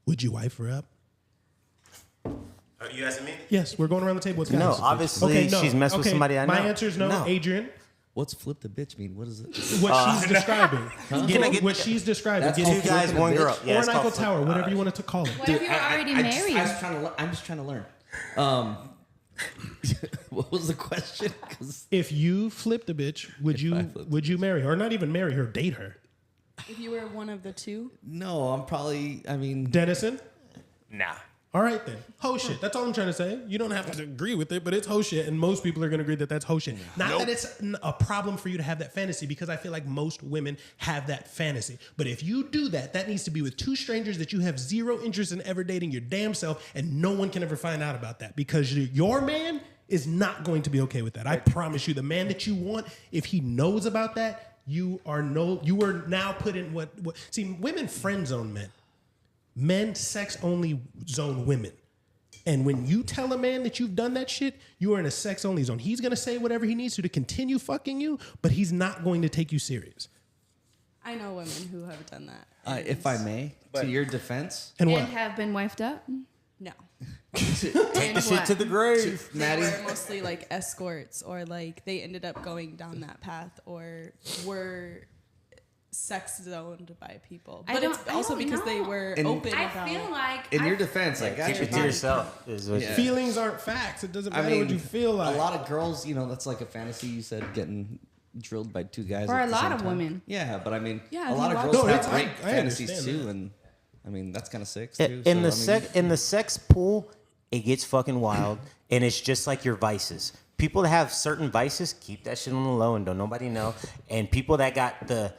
A: would you wife her up?
C: Are you asking me?
A: Yes, we're going around the table with guys.
C: No, obviously she's messed with somebody I know.
A: My answer is no. Adrian.
D: What's flip the bitch mean? What is it?
A: What she's describing. What she's describing.
D: That's
A: Getting
C: 2 guys, 1 girl.
A: or an Eiffel Tower, whatever you wanted to call it.
B: What if you're already married?
D: I'm just trying to learn. What was the question?
A: If you flipped a bitch, would you marry her? Or not even marry her, date her?
G: If you were one of the 2?
D: No, I'm probably. I mean,
A: Dennison?
E: Nah.
A: All right then. Ho shit. That's all I'm trying to say. You don't have to agree with it, but it's ho shit, and most people are going to agree that that's ho shit. Not that it's a problem for you to have that fantasy, because I feel like most women have that fantasy. But if you do that, that needs to be with 2 strangers that you have 0 interest in ever dating your damn self, and no one can ever find out about that, because your man is not going to be okay with that. I promise you. The man that you want, if he knows about that, you are now put in what see, women friend zone men. Men sex only zone women. And when you tell a man that you've done that shit, you are in a sex only zone. He's going to say whatever he needs to continue fucking you, but he's not going to take you serious.
G: I know women who have done that.
D: if I may, to your defense.
A: And what?
B: And have been wifed up?
G: No.
C: Take the shit to the grave.
G: Maddie? They were mostly like escorts, or like they ended up going down that path, or were sex zoned by people. But it's also because they were open about.
B: I feel like
D: in your defense, I got
C: keep it to yourself.
A: Feelings aren't facts. It doesn't matter what you feel like.
D: A lot of girls, that's like a fantasy. You said getting drilled by 2 guys.
B: For
D: at
B: a
D: the
B: lot
D: same
B: of
D: time.
B: women.
D: Yeah, but I mean,
G: Yeah,
D: a lot of
G: I
D: girls
G: think
D: have great
A: I
D: fantasies too,
A: that.
D: and I mean that's kind of sick
C: In
D: too.
C: in the sex pool, it gets fucking wild, and it's just like your vices. People that have certain vices, keep that shit on the low and don't nobody know. And people that got the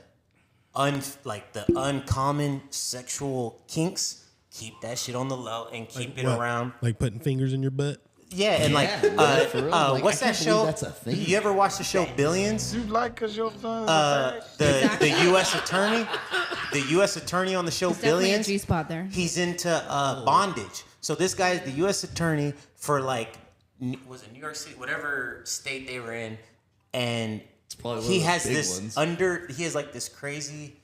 C: uncommon sexual kinks, keep that shit on the low and keep it around.
A: Like putting fingers in your butt?
C: Yeah, and what's that show?
D: That's a thing.
C: You ever watch the show Billions?
H: You like because your son
C: The U.S. attorney, on the show
B: There's definitely a
C: Billions.
B: G-spot there.
C: He's into bondage. So this guy is the U.S. attorney for was it New York City, whatever state they were in, and he has this he has like this crazy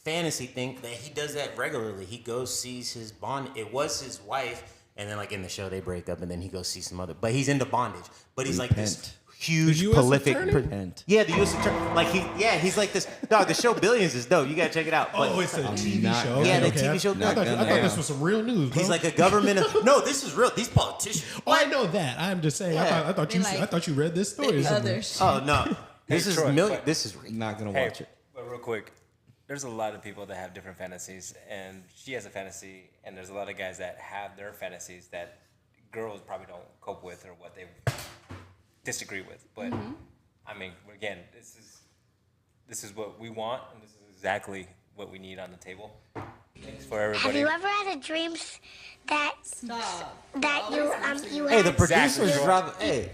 C: fantasy thing that he does that regularly. He goes sees his bond. It was his wife, and then like in the show they break up, and then he goes see some other. But he's into bondage. But he's like this huge,
A: US
C: prolific.
A: attorney?
C: Yeah, the U.S. attorney. Like he's like this dog. The show Billions is dope. You gotta check it out. But,
A: It's a TV
D: not-
A: show.
C: Yeah, the
A: Okay,
C: TV show.
A: I thought this was some real news. Bro.
C: He's like a government. No, this is real. These politicians.
A: Oh, I know that. I'm just saying.
C: Yeah.
A: I thought you read this story. or something.
G: Other shit.
C: Oh no, this is
E: Troy,
C: million.
E: but-
C: This is
D: Not gonna
E: Hey,
D: watch it.
E: but real quick, there's a lot of people that have different fantasies, and she has a fantasy, and there's a lot of guys that have their fantasies that girls probably don't cope with or what they disagree with. But I mean, again, this is what we want, and this is exactly what we need on the table. Thanks for everybody.
J: Have you ever had a dream that you
C: Hey,
J: had?
C: the producers
E: Exactly.
C: drop. Hey,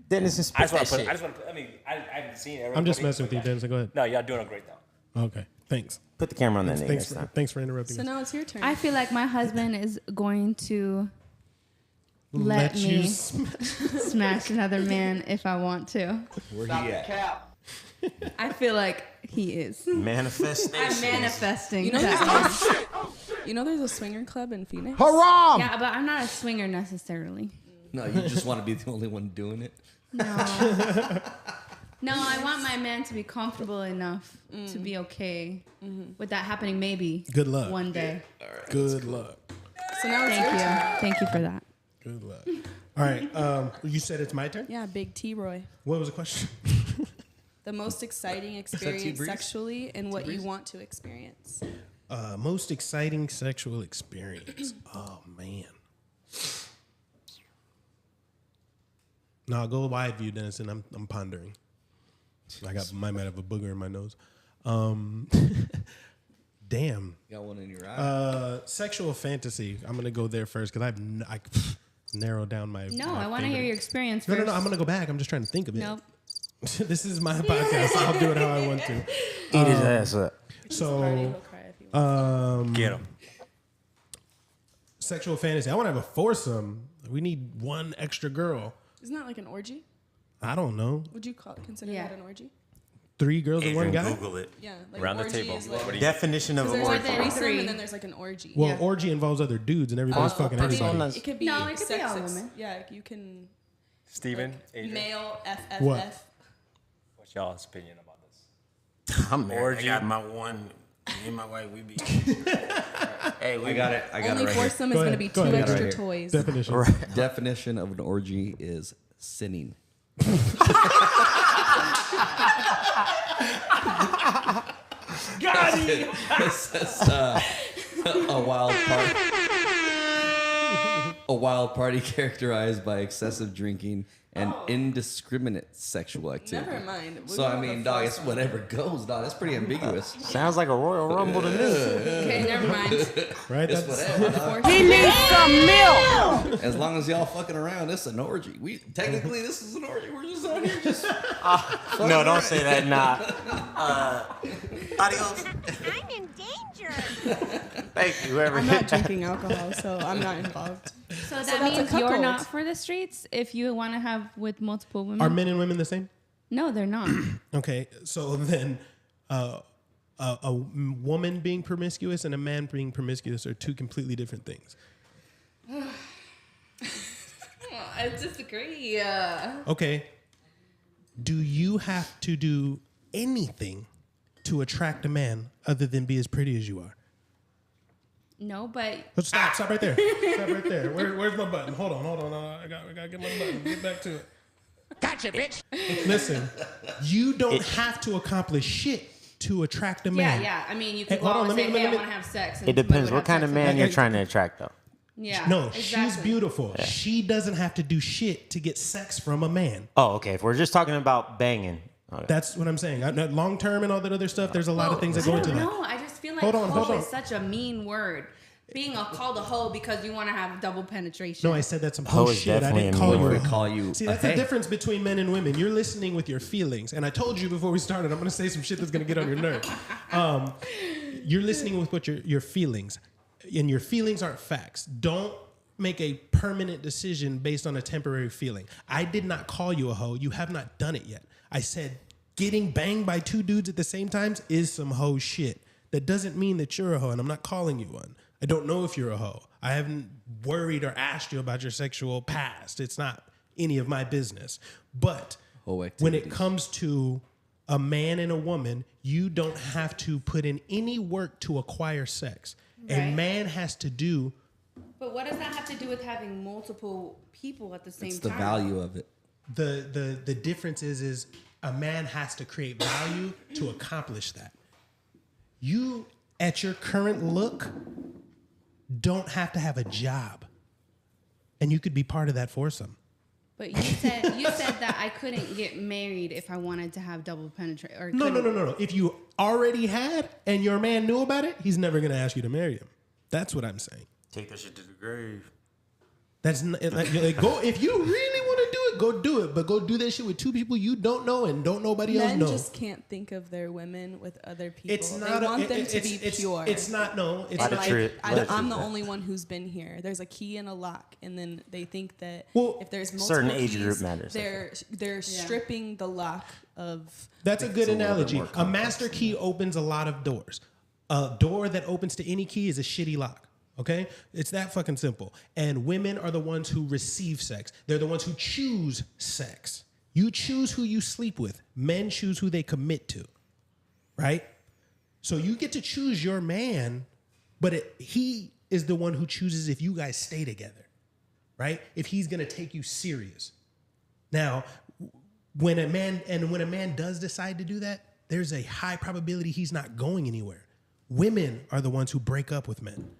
C: Dennis and
E: I
C: spit
E: just want
C: that
E: to
C: shit.
E: put. I mean, I haven't seen everybody.
A: I'm just messing with you, Dennis. Go ahead.
E: No, y'all doing great though.
A: Okay, thanks.
C: Put the camera on that nigga next time.
A: Thanks for interrupting.
G: So
A: us.
G: now it's your turn.
B: I feel like my husband is going to let
A: you
B: me smash another man if I want to.
D: Where he at?
B: I feel like he is.
C: Manifestation.
B: I'm manifesting.
G: You know,
B: that.
G: there's a swinger club in Phoenix.
B: Yeah, but I'm not a swinger necessarily.
D: No, you just want to be the only one doing it.
B: No. No, I want my man to be comfortable enough to be okay with that happening maybe
A: Good luck.
B: one day.
A: Good luck.
G: So now it's your turn.
B: Thank you for that.
A: Good luck. All right. You said it's my turn.
G: Yeah, Big T Roy.
A: What was the question?
G: The most exciting experience
D: T-Breeze?
G: sexually and what you want to experience.
A: Most exciting sexual experience. Oh man. No, I'll go wide view, Dennis, and I'm pondering. I might have a booger in my nose. Damn.
D: Got one in your eye.
A: Sexual fantasy. I'm gonna go there first because I narrowed down my.
B: No,
A: my
B: I want to
A: favorite.
B: hear your experience
A: No,
B: first.
A: I'm gonna go back. I'm just trying to think of it.
B: Nope.
A: This is my podcast. I'll do it how I want to.
C: Eat his ass up.
A: So,
G: He'll cry if you want.
E: Get him.
A: sexual fantasy. I want to have a foursome. We need one extra girl.
G: Isn't that like an orgy?
A: I don't know.
G: Would you consider
B: Yeah.
G: that an orgy?
A: 3 girls and one
C: Adrian,
A: guy.
C: Google it.
G: Yeah. Like
E: Around the
G: orgy
E: table.
G: is like,
E: What do you-
C: Definition of a
G: there's
B: More
C: word.
G: like
B: than
G: threesome
B: 3.
G: and then there's like an orgy.
A: Well,
B: Yeah.
A: orgy involves other dudes and everybody's fucking
G: I mean,
A: everybody.
G: it could be
B: No, it could be all
G: sex.
B: women.
G: Yeah, you can.
E: Steven,
G: Like,
E: Adrian,
G: male FFF.
A: What?
E: what's y'all's opinion about this?
C: I'm married.
E: Orgy.
C: I got my one. Me and my wife, we be. Hey, we
D: I got it. I got
G: Only
D: it right here.
G: foursome is
A: Go
G: going to
A: ahead,
G: be
A: go
G: 2
A: ahead.
G: extra
D: Right here.
G: toys.
A: Definition.
D: Definition of an orgy is sinning.
E: Got him!
D: It says, a wild party characterized by excessive drinking and indiscriminate sexual activity.
G: Never mind. We'll
D: So I
G: go
D: mean,
G: with
D: dog, it's
G: foursome.
D: whatever goes, dog. That's pretty ambiguous.
C: Sounds like a Royal Rumble to me.
B: Okay, never mind.
A: Right?
D: It's
A: That's
D: whatever. Dog.
J: He needs some milk.
D: As long as y'all fucking around, it's an orgy. Technically this is an orgy. We're just out here just.
C: No, don't say that. Nah. Adios.
J: I'm in danger.
C: Thank you, whoever.
G: I'm not drinking alcohol, so I'm not involved.
B: So that
G: that's a
B: means you're
G: cuckold.
B: not for the streets if you want to have with multiple women?
A: Are men and women the same?
B: No, they're not.
A: Okay, so then a woman being promiscuous and a man being promiscuous are two completely different things.
B: I disagree.
A: Okay, do you have to do anything to attract a man other than be as pretty as you are?
B: No, but
A: Let's stop right there. Stop right there. Where's my button? Hold on. I gotta get my button. Get back to it.
H: Gotcha, bitch.
A: Listen, you don't have to accomplish shit to attract a man.
B: yeah. I mean, you can
A: Hey,
B: go
A: hold
B: out
A: on,
B: and
A: let
B: say,
A: me-
B: hey,
A: let
B: I
A: me-
B: want to have sex. And
C: It depends
B: somebody
C: what
B: would
C: kind
B: have
C: of
B: sex
C: man
B: with
C: you're
B: them.
C: trying to attract, though.
B: Yeah.
A: No,
B: exactly.
A: she's beautiful. She doesn't have to do shit to get sex from a man.
C: Oh, okay. If we're just talking about banging. Okay.
A: That's what I'm saying. Long term and all that other stuff, there's a lot of things that go into that.
B: No, I just feel like
A: Hold on,
B: hoe
A: hold on.
B: is such a mean word. Being called a hoe because you want to have double penetration.
A: No, I said that's some
C: Hoe
A: whole
C: is
A: shit. I
C: definitely
A: didn't
C: a
A: call
C: mean
A: you.
C: word.
A: a
D: We call you.
A: See,
D: a
A: that's
D: hey.
A: the difference between men and women. You're listening with your feelings. And I told you before we started, I'm going to say some shit that's going to get on your nerve. You're listening with what your feelings. And your feelings aren't facts. Don't make a permanent decision based on a temporary feeling. I did not call you a hoe. You have not done it yet. I said getting banged by 2 dudes at the same time is some hoe shit. That doesn't mean that you're a hoe, and I'm not calling you one. I don't know if you're a hoe. I haven't worried or asked you about your sexual past. It's not any of my business. But when it comes to a man and a woman, you don't have to put in any work to acquire sex.
B: Right.
A: A man has to do.
B: But what does that have to do with having multiple people at the same time?
D: It's the value of it.
A: The difference is a man has to create value to accomplish that. You, at your current look, don't have to have a job. And you could be part of that foursome.
B: But you said that I couldn't get married if I wanted to have double penetration.
A: No. If you already had and your man knew about it, he's never going to ask you to marry him. That's what I'm saying.
C: Take that shit to the grave.
A: That's not, like, go if you really want to do it, go do it. But go do that shit with two people you don't know and don't nobody else know.
G: Men just can't think of their women with other people.
A: It's not.
G: They want them to be pure.
A: It's not. No. It's
G: like, I'm the only one who's been here. There's a key and a lock, and then they think that if there's multiple
C: certain age
G: keys,
C: group matters.
G: They're stripping the lock of.
A: That's a good analogy. A master key opens a lot of doors. A door that opens to any key is a shitty lock. Okay? It's that fucking simple. And women are the ones who receive sex. They're the ones who choose sex. You choose who you sleep with. Men choose who they commit to. Right? So you get to choose your man, but he is the one who chooses if you guys stay together. Right? If he's going to take you serious. Now, when a man does decide to do that, there's a high probability he's not going anywhere. Women are the ones who break up with men.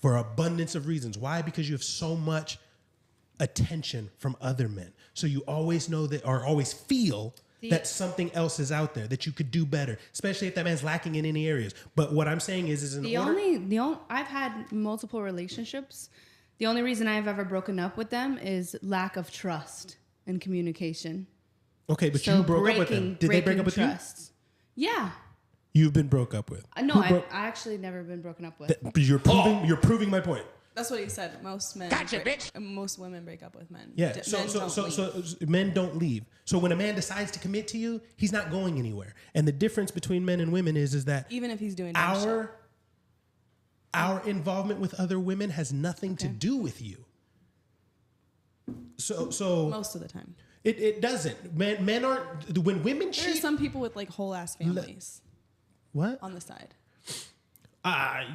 A: For abundance of reasons. Why? Because you have so much attention from other men. So you always know that, or always feel that something else is out there that you could do better, especially if that man's lacking in any areas. But what I'm saying is
B: I've had multiple relationships. The only reason I've ever broken up with them is lack of trust and communication.
A: Okay, but you broke up with them. Did they break up with
B: trust. You? Yeah.
A: You've been broke up with.
B: No, I actually never been broken up with.
A: You're proving my point.
G: That's what he said. Most men, most women break up with men.
A: Yeah. So men don't leave. So when a man decides to commit to you, he's not going anywhere. And the difference between men and women is that
G: even if he's doing
A: our involvement with other women has nothing to do with you. So
G: most of the time,
A: it doesn't. Men aren't. When women cheat,
G: there's some people with like whole ass families.
A: What?
G: On the side.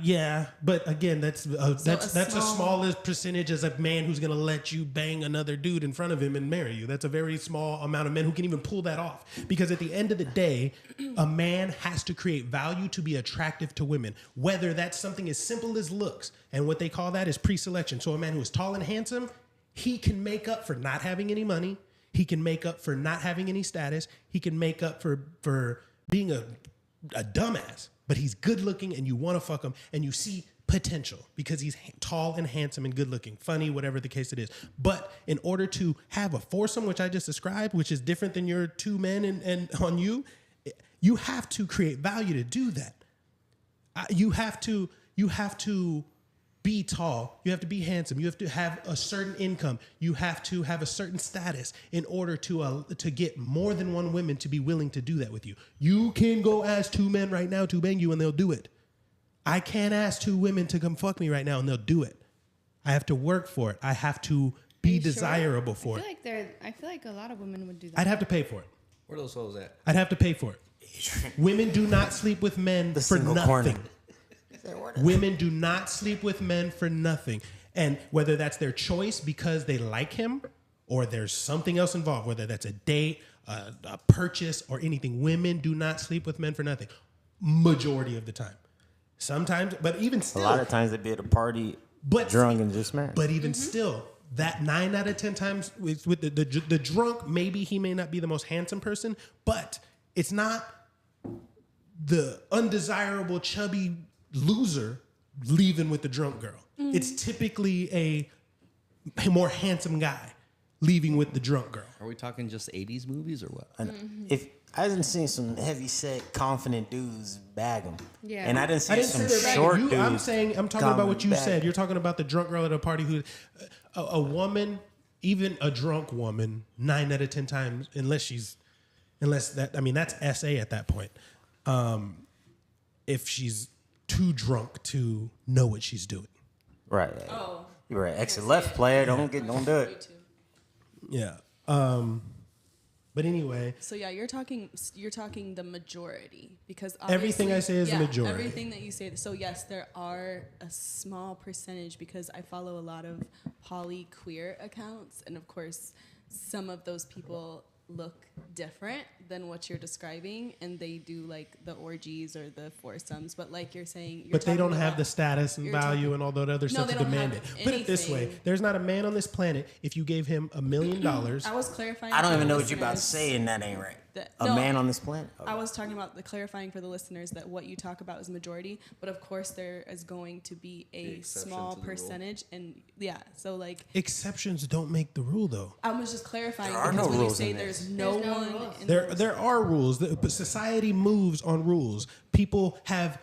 A: Yeah, but again, that's a smallest percentage as a man who's gonna let you bang another dude in front of him and marry you. That's a very small amount of men who can even pull that off. Because at the end of the day, a man has to create value to be attractive to women. Whether that's something as simple as looks, and what they call that is pre-selection. So a man who is tall and handsome, he can make up for not having any money. He can make up for not having any status. He can make up for being a dumbass, but he's good looking and you want to fuck him and you see potential because he's tall and handsome and good looking, funny, whatever the case it is. But in order to have a foursome, which I just described, which is different than your two men and on you have to create value to do that. You have to be tall. You have to be handsome. You have to have a certain income. You have to have a certain status in order to get more than one woman to be willing to do that with you. You can go ask two men right now to bang you and they'll do it. I can't ask two women to come fuck me right now and they'll do it. I have to work for it. I have to be desirable for it.
B: I feel like a lot of women would do that.
A: I'd have to pay for it.
D: Where are those hoes at?
A: I'd have to pay for it. Women do not sleep with men for nothing. Corner. Women do not sleep with men for nothing. And whether that's their choice because they like him or there's something else involved, whether that's a date, a purchase, or anything, women do not sleep with men for nothing. Majority of the time. Sometimes, but even still.
C: A lot of times they'd be at a party drunk and just married.
A: But even still, that 9 out of 10 times with the drunk, maybe he may not be the most handsome person, but it's not the undesirable, chubby loser leaving with the drunk girl. Mm-hmm. It's typically a more handsome guy leaving with the drunk girl.
D: Are we talking just 80s movies or what?
B: Mm-hmm.
C: If I didn't see some heavy set, confident dudes bag them.
B: Yeah.
C: And I didn't see some short dudes.
A: I'm talking about what you said. You're talking about the drunk girl at a party who, a woman, even a drunk woman, 9 out of 10 times, that's SA at that point. If she's too drunk to know what she's doing.
C: Right. Oh. You're right. Exit left player. Don't do it.
A: Yeah. But anyway,
G: So yeah, you're talking the majority, because
A: everything I say is the majority.
G: Everything that you say. So yes, there are a small percentage, because I follow a lot of poly queer accounts, and of course, some of those people look different than what you're describing, and they do like the orgies or the foursomes, but like you're saying,
A: but they don't have the status and value and all that other stuff to demand it. Put it this way: there's not a man on this planet, if you gave him $1 million.
G: I was clarifying.
C: I don't even know what you're about to say, and that ain't right. Man on this planet? Okay.
G: I was talking about clarifying for the listeners that what you talk about is majority, but of course there is going to be a small percentage, and so like
A: exceptions don't make the rule, though.
G: I was just clarifying,
C: because
G: no when you say there's no one.
A: There are rules, but society moves on rules. People have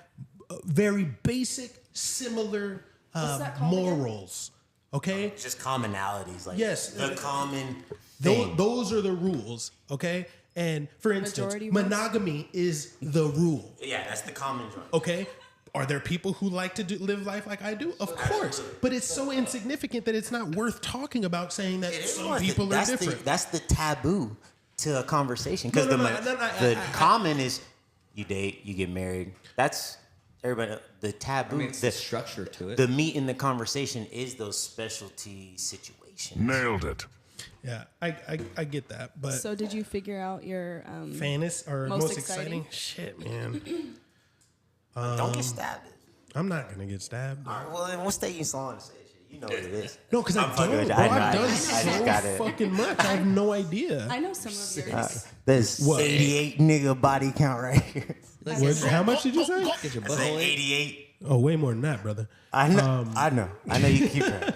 A: very basic, similar morals. Okay,
C: just commonalities, like
A: yes,
C: the common.
A: Those are the rules. Okay. And for instance, monogamy is the rule.
C: Yeah, that's the common joint.
A: Okay. Are there people who like to live life like I do? Of course. But it's so insignificant that it's not worth talking about, saying that some people are different.
C: That's the taboo to a conversation. Because the common is you date, you get married. That's everybody. The taboo. I mean,
D: the structure to it.
C: The meat in the conversation is those specialty situations.
H: Nailed it.
A: Yeah, I get that, but
G: so did you figure out your
A: fantasy or most exciting? Shit, man.
C: Don't get stabbed.
A: I'm not gonna get stabbed.
C: All right, well, then we'll stay in salon and say shit. You know what it is.
A: No, because I don't. Bro, I've done so fucking much. I have no idea.
G: I know some of yours.
C: There's 88 nigga body count right here.
A: How much did you say?
C: Get your butt 88.
A: Oh, way more than that, brother.
C: I know. I know you keep track.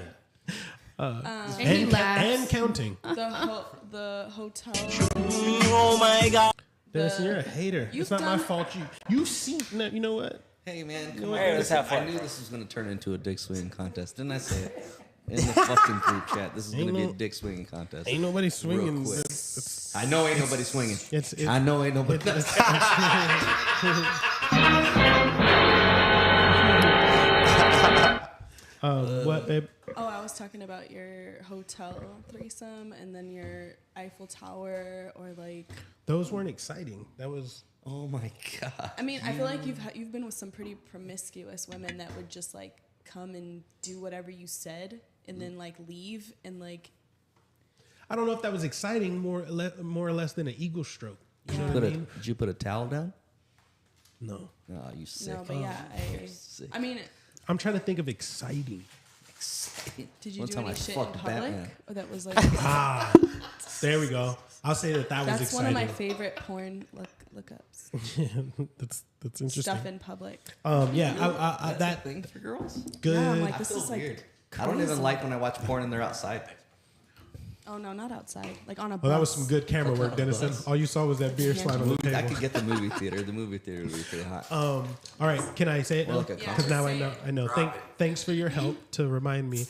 A: And counting.
G: The hotel.
E: Oh my God.
A: Denison, you're a hater. It's not my fault. You see. You know what?
D: Hey man,
E: come on. Let's have fun.
D: I knew this was gonna turn into a dick swinging contest. Didn't I say it in the fucking group chat? This is gonna be a dick swinging contest.
A: Ain't nobody swinging.
D: I know ain't nobody swinging. I know ain't nobody.
A: What, babe?
G: Oh, I was talking about your hotel threesome and then your Eiffel Tower, or like.
A: Those weren't exciting. That was.
D: Oh my God.
G: I mean, I feel like you've been with some pretty promiscuous women that would just like come and do whatever you said and then like leave and like.
A: I don't know if that was exciting, more or less than an eagle stroke. You know what I mean?
D: Did you put a towel down?
A: No.
D: Oh, you sick.
G: No, but I mean.
A: I'm trying to think of exciting.
G: Did you do any shit in public?
D: Batman.
G: Or that was like.
A: There we go. I'll say that was exciting.
G: That's one of my favorite porn lookups.
A: Yeah, that's interesting.
G: Stuff in public.
A: Yeah, that
D: thing for girls.
A: Good.
G: Yeah, I'm like, this is like
D: weird. I don't even like when I watch porn and they're outside.
G: Oh no, not outside. Like on a bus.
A: Well, that was some good camera work, Denison. All you saw was that beer slide on the table.
D: I could get the movie theater. The movie theater would be pretty hot.
A: All right, can I say it now? Because now I know. Thanks for your help to remind me.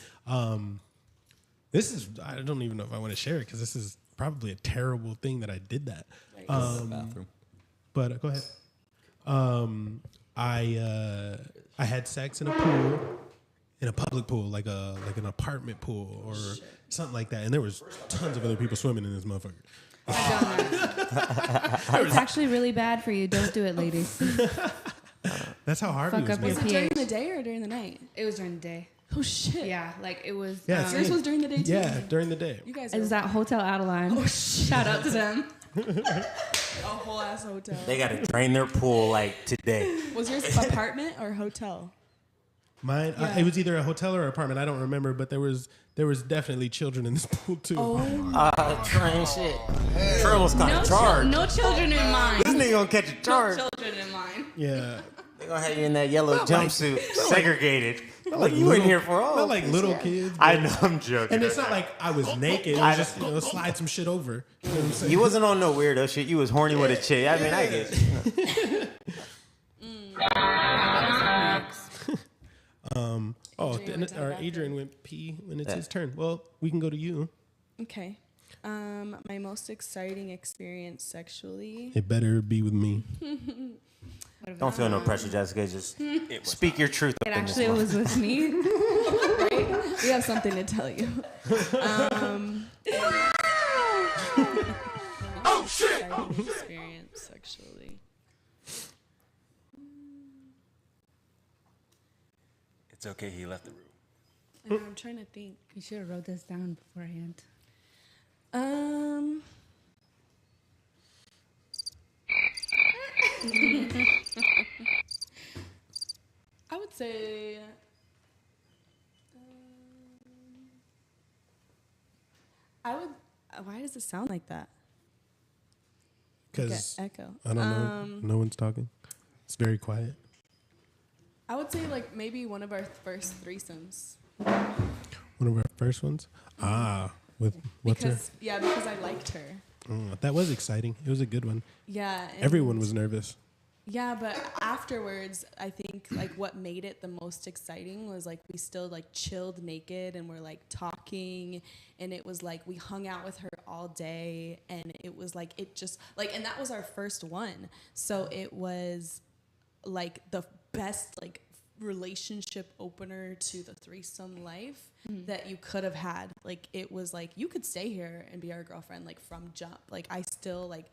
A: This is, I don't even know if I want to share it because this is probably a terrible thing that I did that.
D: Bathroom.
A: But go ahead. I had sex in a pool, in a public pool, like an apartment pool or something like that, and there was tons of other people swimming in this motherfucker.
B: It's actually really bad for you. Don't do it, ladies.
A: That's how Harvey was.
G: Was it during the day or during the night?
B: It was during the day.
G: Oh shit!
B: Yeah, like it was.
G: Yours was during the day too.
A: Yeah, during the day.
G: You guys.
B: It was at Hotel Adeline.
G: Oh shit!
B: Shout out to them.
G: A whole ass hotel.
C: They got to drain their pool like today.
G: Was yours apartment or hotel?
A: Mine, it was either a hotel or an apartment. I don't remember, but there was definitely children in this pool too.
C: Train shit. Trey almost got charged.
B: No children in mine.
C: This nigga gonna catch a charge.
B: No children in mine.
A: Yeah.
C: They gonna have you in that yellow jumpsuit, segregated.
A: Like
C: you in here for
A: not like little kids.
C: I know, I'm joking.
A: And it's not like I was naked. It was just slide some shit over. You know what I'm saying?
C: You wasn't on no weirdo shit. You was horny with a chick. I mean, I guess.
A: Adrian went pee when it's his turn. Well, we can go to you.
G: Okay. My most exciting experience sexually.
A: It better be with me.
C: Don't feel no pressure, Jessica. Just speak your truth.
B: It actually was with me.
G: Right? We have something to tell you. experience sexually.
E: It's okay. He left the room.
G: And I'm trying to think.
B: You should have wrote this down beforehand.
G: I would say. I would. Why does it sound like that?
A: Because
G: echo.
A: I don't know. No one's talking. It's very quiet.
G: I would say like maybe one of our first threesomes.
A: One of our first ones. With what's her?
G: Because I liked her.
A: That was exciting. It was a good one.
G: Yeah.
A: Everyone was nervous.
G: Yeah, but afterwards, I think like what made it the most exciting was like we still like chilled naked and we're like talking, and it was like we hung out with her all day, and it was like it just like, and that was our first one, so it was like the best like relationship opener to the threesome life that you could have had. Like it was like you could stay here and be our girlfriend like from jump. Like I still like,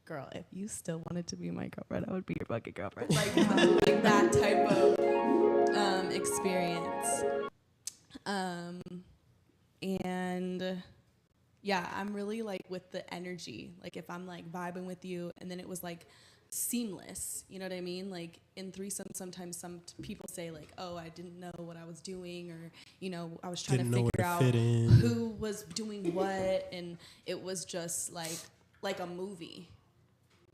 G: girl, if you still wanted to be my girlfriend, I would be your fucking girlfriend. Like, like that type of experience. And yeah, I'm really like with the energy. Like if I'm like vibing with you, and then it was like seamless, you know what I mean? Like in threesome, sometimes some people say like, oh, I didn't know what I was doing, or you know, I was trying to figure out who was doing what, and it was just like a movie.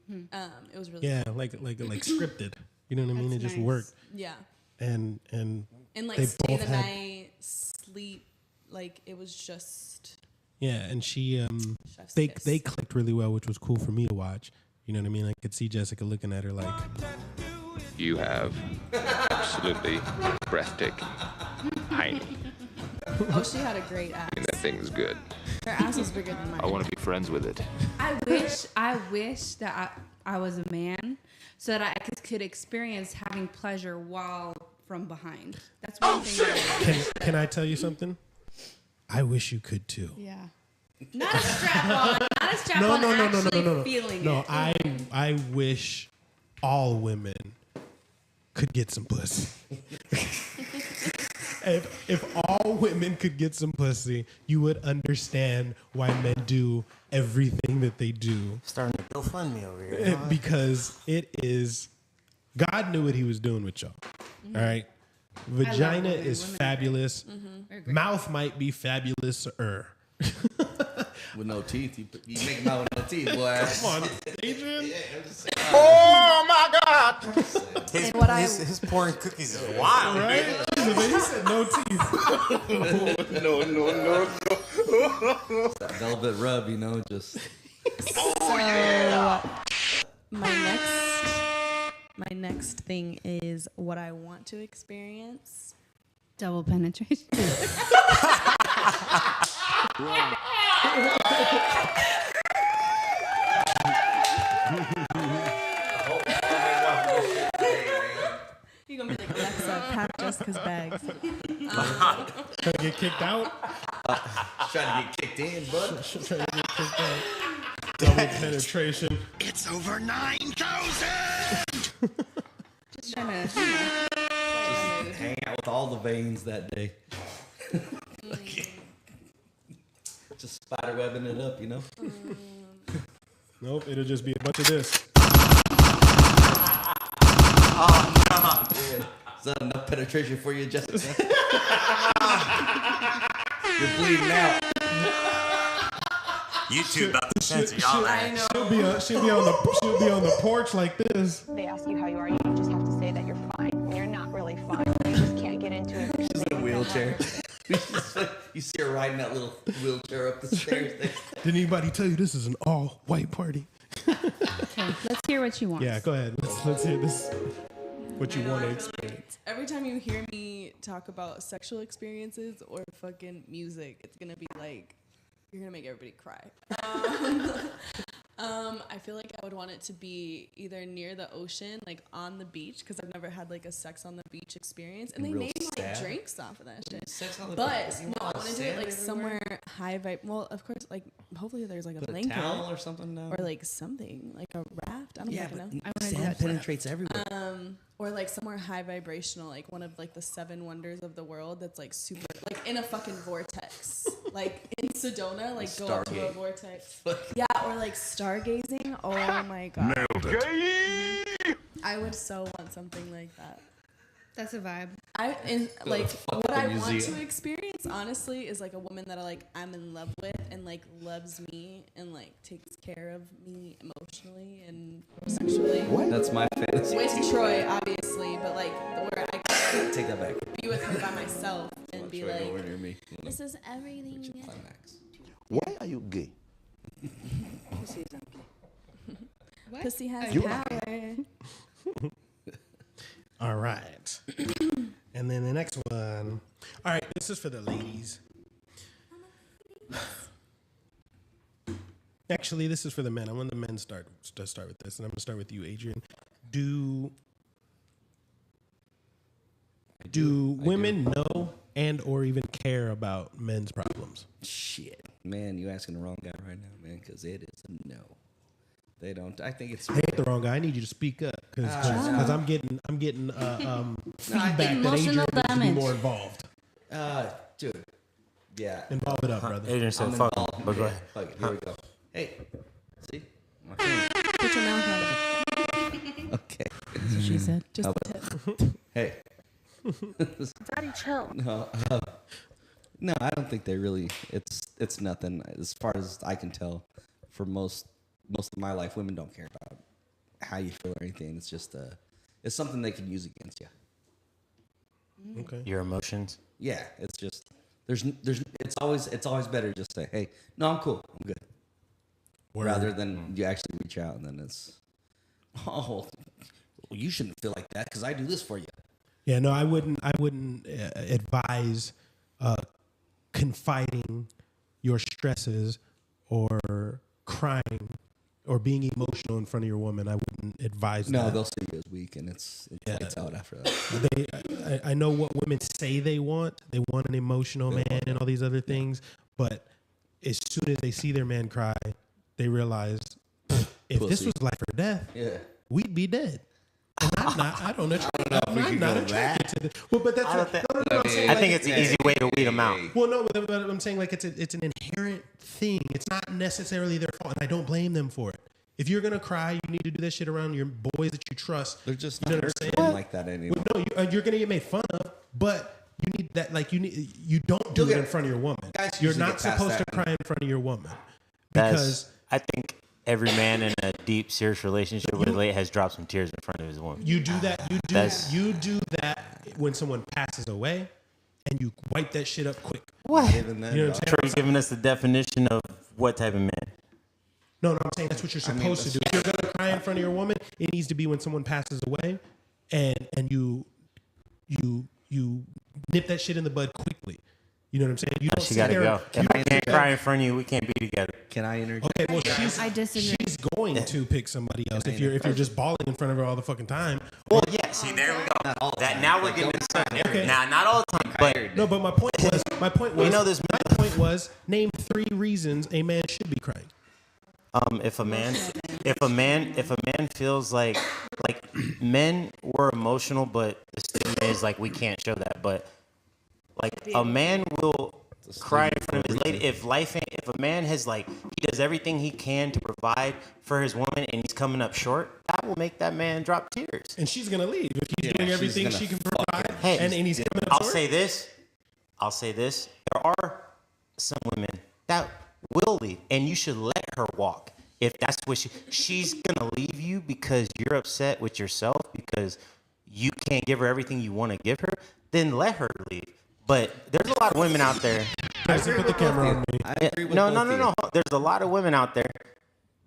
G: It was really
A: cool. like scripted. You know what I mean?
B: That's
A: it just
G: nice.
A: worked.
G: Yeah.
A: And
G: like
A: they
G: stay
A: both
G: the
A: had,
G: night, sleep, like it was just.
A: Yeah, and she
G: Chef's
A: they
G: kiss.
A: they clicked really well, which was cool for me to watch. You know what I mean? I could see Jessica looking at her like,
I: You have absolutely breathtaking, tiny.
G: Oh, she had a great ass.
I: And that thing's good.
G: Her ass was bigger than mine.
I: I want to be friends with it.
B: I wish that I was a man so that I could experience having pleasure while from behind. That's one thing that I
A: can I tell you something? I wish you could too.
B: Yeah. Not a strap on. Not a strap on.
A: No.
B: Feeling
A: No,
B: it.
A: I wish all women could get some pussy. If all women could get some pussy, you would understand why men do everything that they do.
C: Starting to GoFundMe over here.
A: Because it is, God knew what he was doing with y'all. All right? Vagina is fabulous. Mouth might be fabulous-er.
D: With no teeth, you make them out with no teeth, boy.
A: Come on, Adrian.
I: Oh my God!
C: His pouring cookies is wild,
A: Right? He said no teeth.
I: No.
D: That velvet rub, you know, just.
G: My next thing is what I want to experience.
B: Double penetration.
G: You're gonna be like, Alexa, pack Jessica's bags.
A: Trying to get kicked out.
D: Trying to get kicked in, bud.
A: Trying to get kicked out. Double penetration.
H: It's over 9,000!
B: Just trying to.
D: Just hang out with all the veins that day. Just spider webbing it up, you know?
A: Nope, it'll just be a bunch of this.
D: Yeah. Is that enough penetration for you, Jessica? You're bleeding out.
C: You two about to censor y'all ass.
A: She'll be on the porch like this.
K: They ask you how you are, you just have to say that you're fine. And you're not really fine. You just can't get into it.
D: She's in a wheelchair. You see her riding that little wheelchair up the stairs.
A: Did anybody tell you this is an all-white party?
B: Okay, let's hear what you want.
A: Yeah, go ahead. Let's hear this. What you want to experience.
G: Every time you hear me talk about sexual experiences or fucking music, it's gonna be like, you're gonna make everybody cry. I feel like I would want it to be either near the ocean, like on the beach, because I've never had like a sex on the beach experience, and they
D: Real
G: made like
D: sad.
G: drinks off of that shit.
D: Sex on the
G: But
D: beach? You
G: no, I
D: want
G: want to do
D: sand
G: it like
D: everywhere?
G: somewhere high vibe. Well, of course, like hopefully there's like a
D: Put a
G: blanket
D: towel or something down.
G: or like something like a raft. I don't
D: Yeah,
G: fucking know.
D: but
B: I wanna do
D: sand
B: that too.
D: penetrates everywhere.
G: Or like somewhere high vibrational, like one of like the 7 wonders of the world that's like super, like in a fucking vortex. Like in Sedona, like go up to a
D: Stargate.
G: vortex. Yeah, or like stargazing. Oh my god. I would so want something like that.
B: That's a vibe.
G: Like what I want
D: museum.
G: to experience honestly is like a woman that I'm in love with and like loves me and like takes care of me emotionally and sexually.
D: That's my fantasy.
G: With Troy, obviously, but like where I can
D: Take that back.
G: be with her by myself and be
D: Troy,
G: like,
D: nowhere near me.
G: this is everything.
D: Climax.
I: Why are you gay?
G: Pussy has
I: You
G: power.
A: All right. And then the next one. All right, this is for the ladies. Actually, this is for the men. I want the men to start with this, and I'm gonna start with you, Adrian. Do women know and or even care about men's problems?
D: Shit, man, you asking the wrong guy right now, man, because it is a no. They don't. I think it's.
A: I ain't the wrong guy. I need you to speak up because I'm getting feedback that
B: Emotional
A: Adrian needs to be
B: damage.
A: more involved.
D: Dude. Yeah.
A: Involve it up, brother.
C: Adrian said,
D: I'm
C: "Fuck
D: involved.
C: him," but go
D: Yeah,
C: ahead.
D: fuck it. Here we go. Hey. See?
G: Put your mouth on it.
D: Okay.
G: That's what she said. Just
D: How
G: a tip.
D: Hey.
K: Daddy, chill.
D: No, I don't think they really. It's nothing as far as I can tell. For most of my life, women don't care about how you feel or anything. It's just it's something they can use against you.
A: Okay.
C: Your emotions.
D: Yeah, it's just it's always better to just say, hey, no, I'm cool, I'm good, rather than you actually reach out and then it's, oh, well, you shouldn't feel like that because I do this for you.
A: Yeah, no, I wouldn't advise confiding your stresses or crying or being emotional in front of your woman. I wouldn't advise
D: No,
A: that.
D: they'll see you as weak and it's out after that.
A: I know what women say they want. They want an emotional man and all these other things. But as soon as they see their man cry, they realize if this
D: Pussy.
A: was life or death,
D: Yeah.
A: we'd be dead. And I'm not. I don't know. I'm
D: we could
A: not
D: go
A: attracted to this. Well, but that's. I'm saying,
C: I
A: like,
C: think it's an easy way to weed them out.
A: well, no, but I'm saying like it's an inherent thing. It's not necessarily their fault, and I don't blame them for it. If you're gonna cry, you need to do that shit around your boys that you trust.
D: They're just
A: You know
D: not
A: what I'm saying?
D: nurturing like that anymore.
A: Well, no, you're gonna get made fun of, but you need that. Like you don't do
D: You'll
A: it
D: get-
A: in front of your woman.
D: guys
A: You're
D: usually
A: not
D: get past
A: supposed to
D: that.
A: cry in front of your woman because
C: I think every man in a deep, serious relationship with a lady has dropped some tears in front of his woman.
A: you do that.
C: That's-
A: You do that when someone passes away, and you wipe that shit up quick.
D: Not even then,
A: You know what I'm
D: dog.
A: saying?
C: Troy giving us the definition of what type of man.
A: No, I'm saying that's what you're supposed to do. If you're gonna cry in front of your woman, it needs to be when someone passes away, and you nip that shit in the bud quickly. You know what I'm saying? You don't
C: She
A: sit
C: gotta
A: there.
C: go. If I can't cry in front of you, we can't be together.
D: Can I interject?
A: Okay, well
B: I disagree.
A: she's going to pick somebody else if you're just bawling in front of her all the fucking time.
C: Well, yeah. See, there we go. That now we're getting into something different. Now, not all the time, but
A: No, but my point was
C: We know this-
A: my point was name 3 reasons a man should be crying.
C: if a man feels like men were emotional, but the stigma is like we can't show that. But like a man will cry in front of his lady if a man has he does everything he can to provide for his woman and he's coming up short, that will make that man drop tears.
A: And she's gonna leave if he's doing
D: she's
A: everything
D: gonna
A: she can
D: fucking-
A: provide.
C: Hey,
A: and he's coming up
C: I'll
A: short.
C: say this. There are some women that will leave, and you should let her walk. If that's what she's gonna leave you because you're upset with yourself because you can't give her everything you want to give her, then let her leave. But there's a lot of women out there.
A: Guys, put the camera on me.
D: I agree with
C: No.
D: both of you.
C: There's a lot of women out there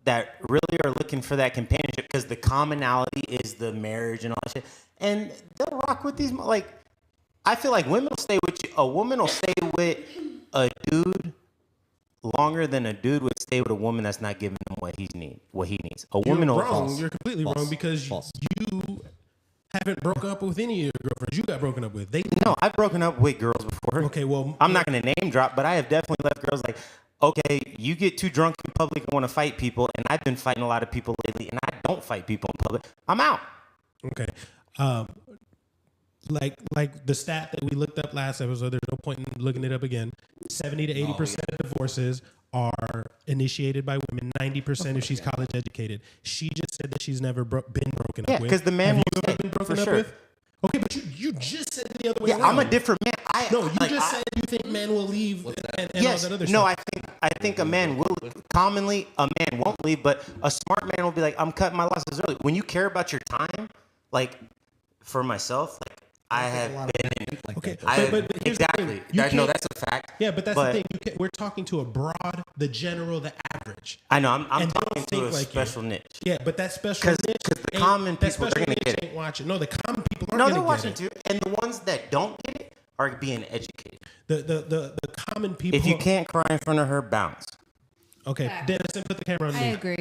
C: that really are looking for that companionship because the commonality is the marriage and all that shit. And they'll rock with these. I feel like women will stay with you. A woman will stay with a dude longer than a dude would stay with a woman that's not giving him what he needs. A woman will
A: wrong. You're completely wrong because you haven't broken up with any of your girlfriends you got broken up with.
C: No, I've broken up with girls before.
A: Okay, well,
C: I'm not going to name drop, but I have definitely left girls like, okay, you get too drunk in public and want to fight people, and I've been fighting a lot of people lately, and I don't fight people in public. I'm out.
A: Okay. Like the stat that we looked up last episode, there's no point in looking it up again. 70 to 80% of divorces are initiated by women. 90% if she's college educated. She just said that she's never been broken up with.
C: Yeah, because the man
A: Have
C: will
A: you ever
C: stay,
A: been broken
C: for
A: up
C: sure.
A: with? Okay, but you just said it the other way around.
C: I'm a different man.
A: Said you think men will leave and all
C: Yes,
A: that other
C: no,
A: stuff.
C: I think a man will. Commonly, a man won't leave, but a smart man will be like, I'm cutting my losses early. When you care about your time, like for myself, like I have been in.
A: Okay,
C: but
A: here's the thing.
C: exactly.
A: You
C: No,
A: can't-
C: that's a fact.
A: Yeah, but that's the thing. We're talking to a broad, the general, the average.
C: I know. I'm
A: And
C: talking
A: don't
C: to a
A: think like
C: special
A: you.
C: niche.
A: Yeah, but that special niche,
C: Because the
A: ain't-
C: common
A: that
C: people, they're
A: special
C: gonna
A: niche
C: get it.
A: ain't watching. No, the common people aren't
C: No,
A: gonna
C: they're
A: get
C: watching
A: it.
C: too, and the ones that don't get it are being educated.
A: The common people.
C: If you can't cry in front of her, bounce.
A: Okay,
B: Facts.
A: Dennison, put the camera on me.
B: I agree.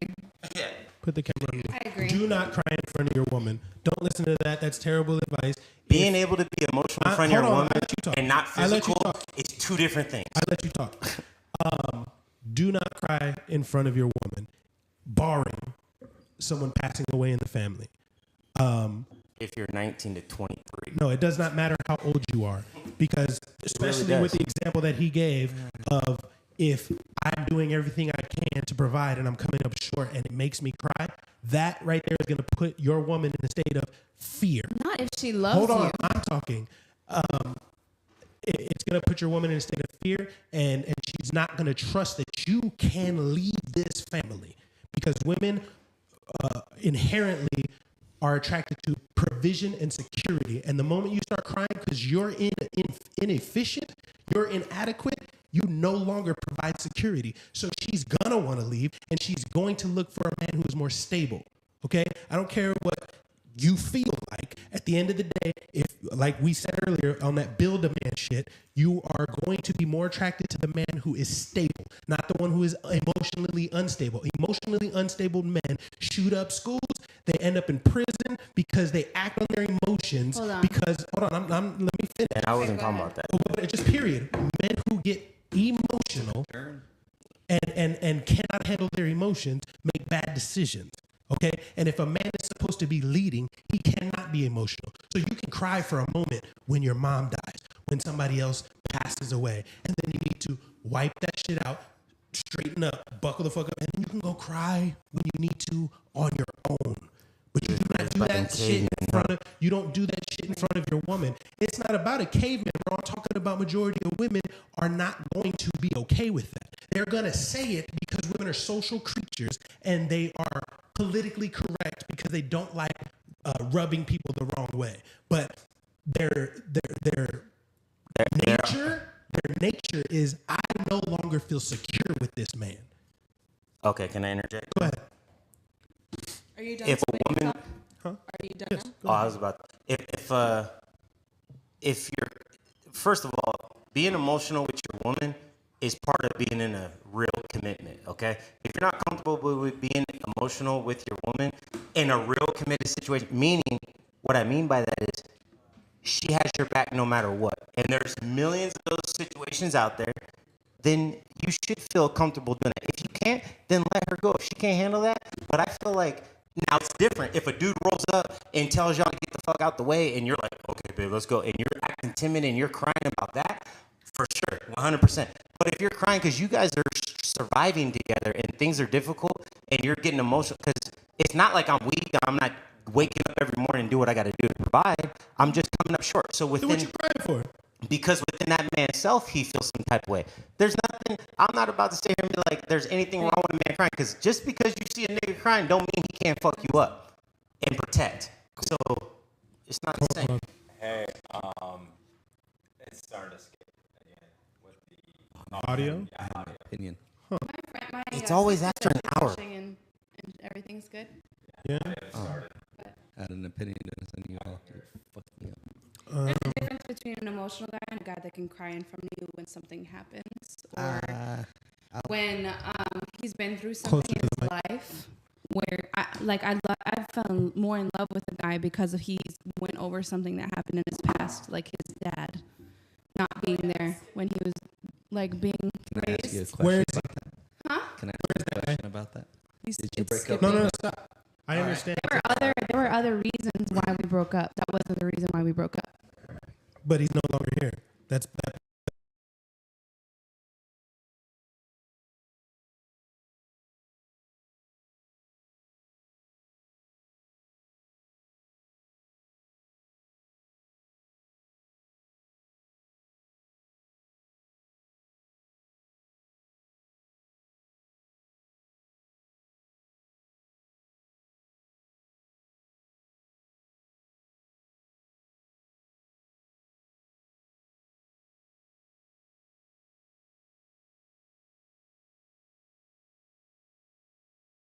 A: Put the camera on me.
B: I agree.
A: Do not cry in front of your woman. Don't listen to that. That's terrible advice.
C: Being able to be emotional in front of your
A: hold on,
C: woman
A: I let you talk.
C: and not
A: I let you
C: physical
A: talk.
C: is two different things.
A: I let you talk. Do not cry in front of your woman, barring someone passing away in the family.
C: If you're 19 to 23.
A: No, it does not matter how old you are, because especially with the example that he gave of if I'm doing everything I can to provide and I'm coming up short and it makes me cry, that right there is going to put your woman in a state of fear.
B: Not if she loves
A: Hold on,
B: you.
A: I'm talking. It's going to put your woman in a state of fear, and she's not going to trust that you can lead this family, because women inherently are attracted to provision and security. And the moment you start crying because you're inefficient, you're inadequate, you no longer provide security. So she's gonna want to leave, and she's going to look for a man who is more stable. Okay? I don't care what you feel like. At the end of the day, if, like we said earlier on that build a man shit, you are going to be more attracted to the man who is stable, not the one who is emotionally unstable. Emotionally unstable men shoot up schools. They end up in prison because they act on their emotions.
B: Hold on.
A: Because hold on, let me finish.
C: And I wasn't talking about that.
A: But just period. Men who get emotional and cannot handle their emotions make bad decisions. Okay? And if a man is supposed to be leading, he cannot be emotional. So you can cry for a moment when your mom dies, when somebody else passes away, and then you need to wipe that shit out, straighten up, buckle the fuck up, and then you can go cry when you need to on your own. But you do not do that shit in front of, you don't do that shit in front of your woman. It's not about a caveman, bro. I'm talking about majority of women are not going to be okay with that. They're going to say it because women are social creatures and they are politically correct because they don't like rubbing people the wrong way. But their nature is, I no longer feel secure with this man.
C: Okay, can I interject?
A: Go ahead.
G: Are you done?
C: If a woman,
G: Are you done
A: Yes.
G: now?
C: oh, I was about. If you're, first of all, being emotional with your woman is part of being in a real commitment. Okay, if you're not comfortable with being emotional with your woman in a real committed situation, meaning what I mean by that is she has your back no matter what, and there's millions of those situations out there, then you should feel comfortable doing it. If you can't, then let her go. If she can't handle that, but I feel like now it's different. If a dude rolls up and tells y'all to get the fuck out the way, and you're like, okay, babe, let's go, and you're acting timid and you're crying about that, for sure, 100%. But if you're crying because you guys are surviving together and things are difficult and you're getting emotional, because it's not like I'm weak, I'm not waking up every morning and do what I got to do to provide. I'm just coming up short. So within,
A: What you crying for?
C: because within that man's self, he feels some type of way. There's nothing, I'm not about to sit here and be like, there's anything wrong with a man crying, because just because you see a nigga crying don't mean he can't fuck you up and protect. So it's not the same.
E: Hey, it's starting to skip again with the
A: Audio?
E: Yeah, audio.
D: Opinion.
C: It's always after an hour.
B: And everything's good.
A: Yeah.
D: Had an opinion, and you all fucked me up.
B: There's a difference between an emotional guy and a guy that can cry in front of you when something happens. Or when he's been through something in his life where I fell more in love with the guy because of he went over something that happened in his past, like his dad not being there when he was like being
D: Can I ask you a
B: raised.
D: question about that?
B: Huh?
D: Can I ask you a question about that? Did you break up?
A: No, stop. I understand.
B: There were other reasons why we broke up. That wasn't the reason why we broke up.
A: But he's no longer here. That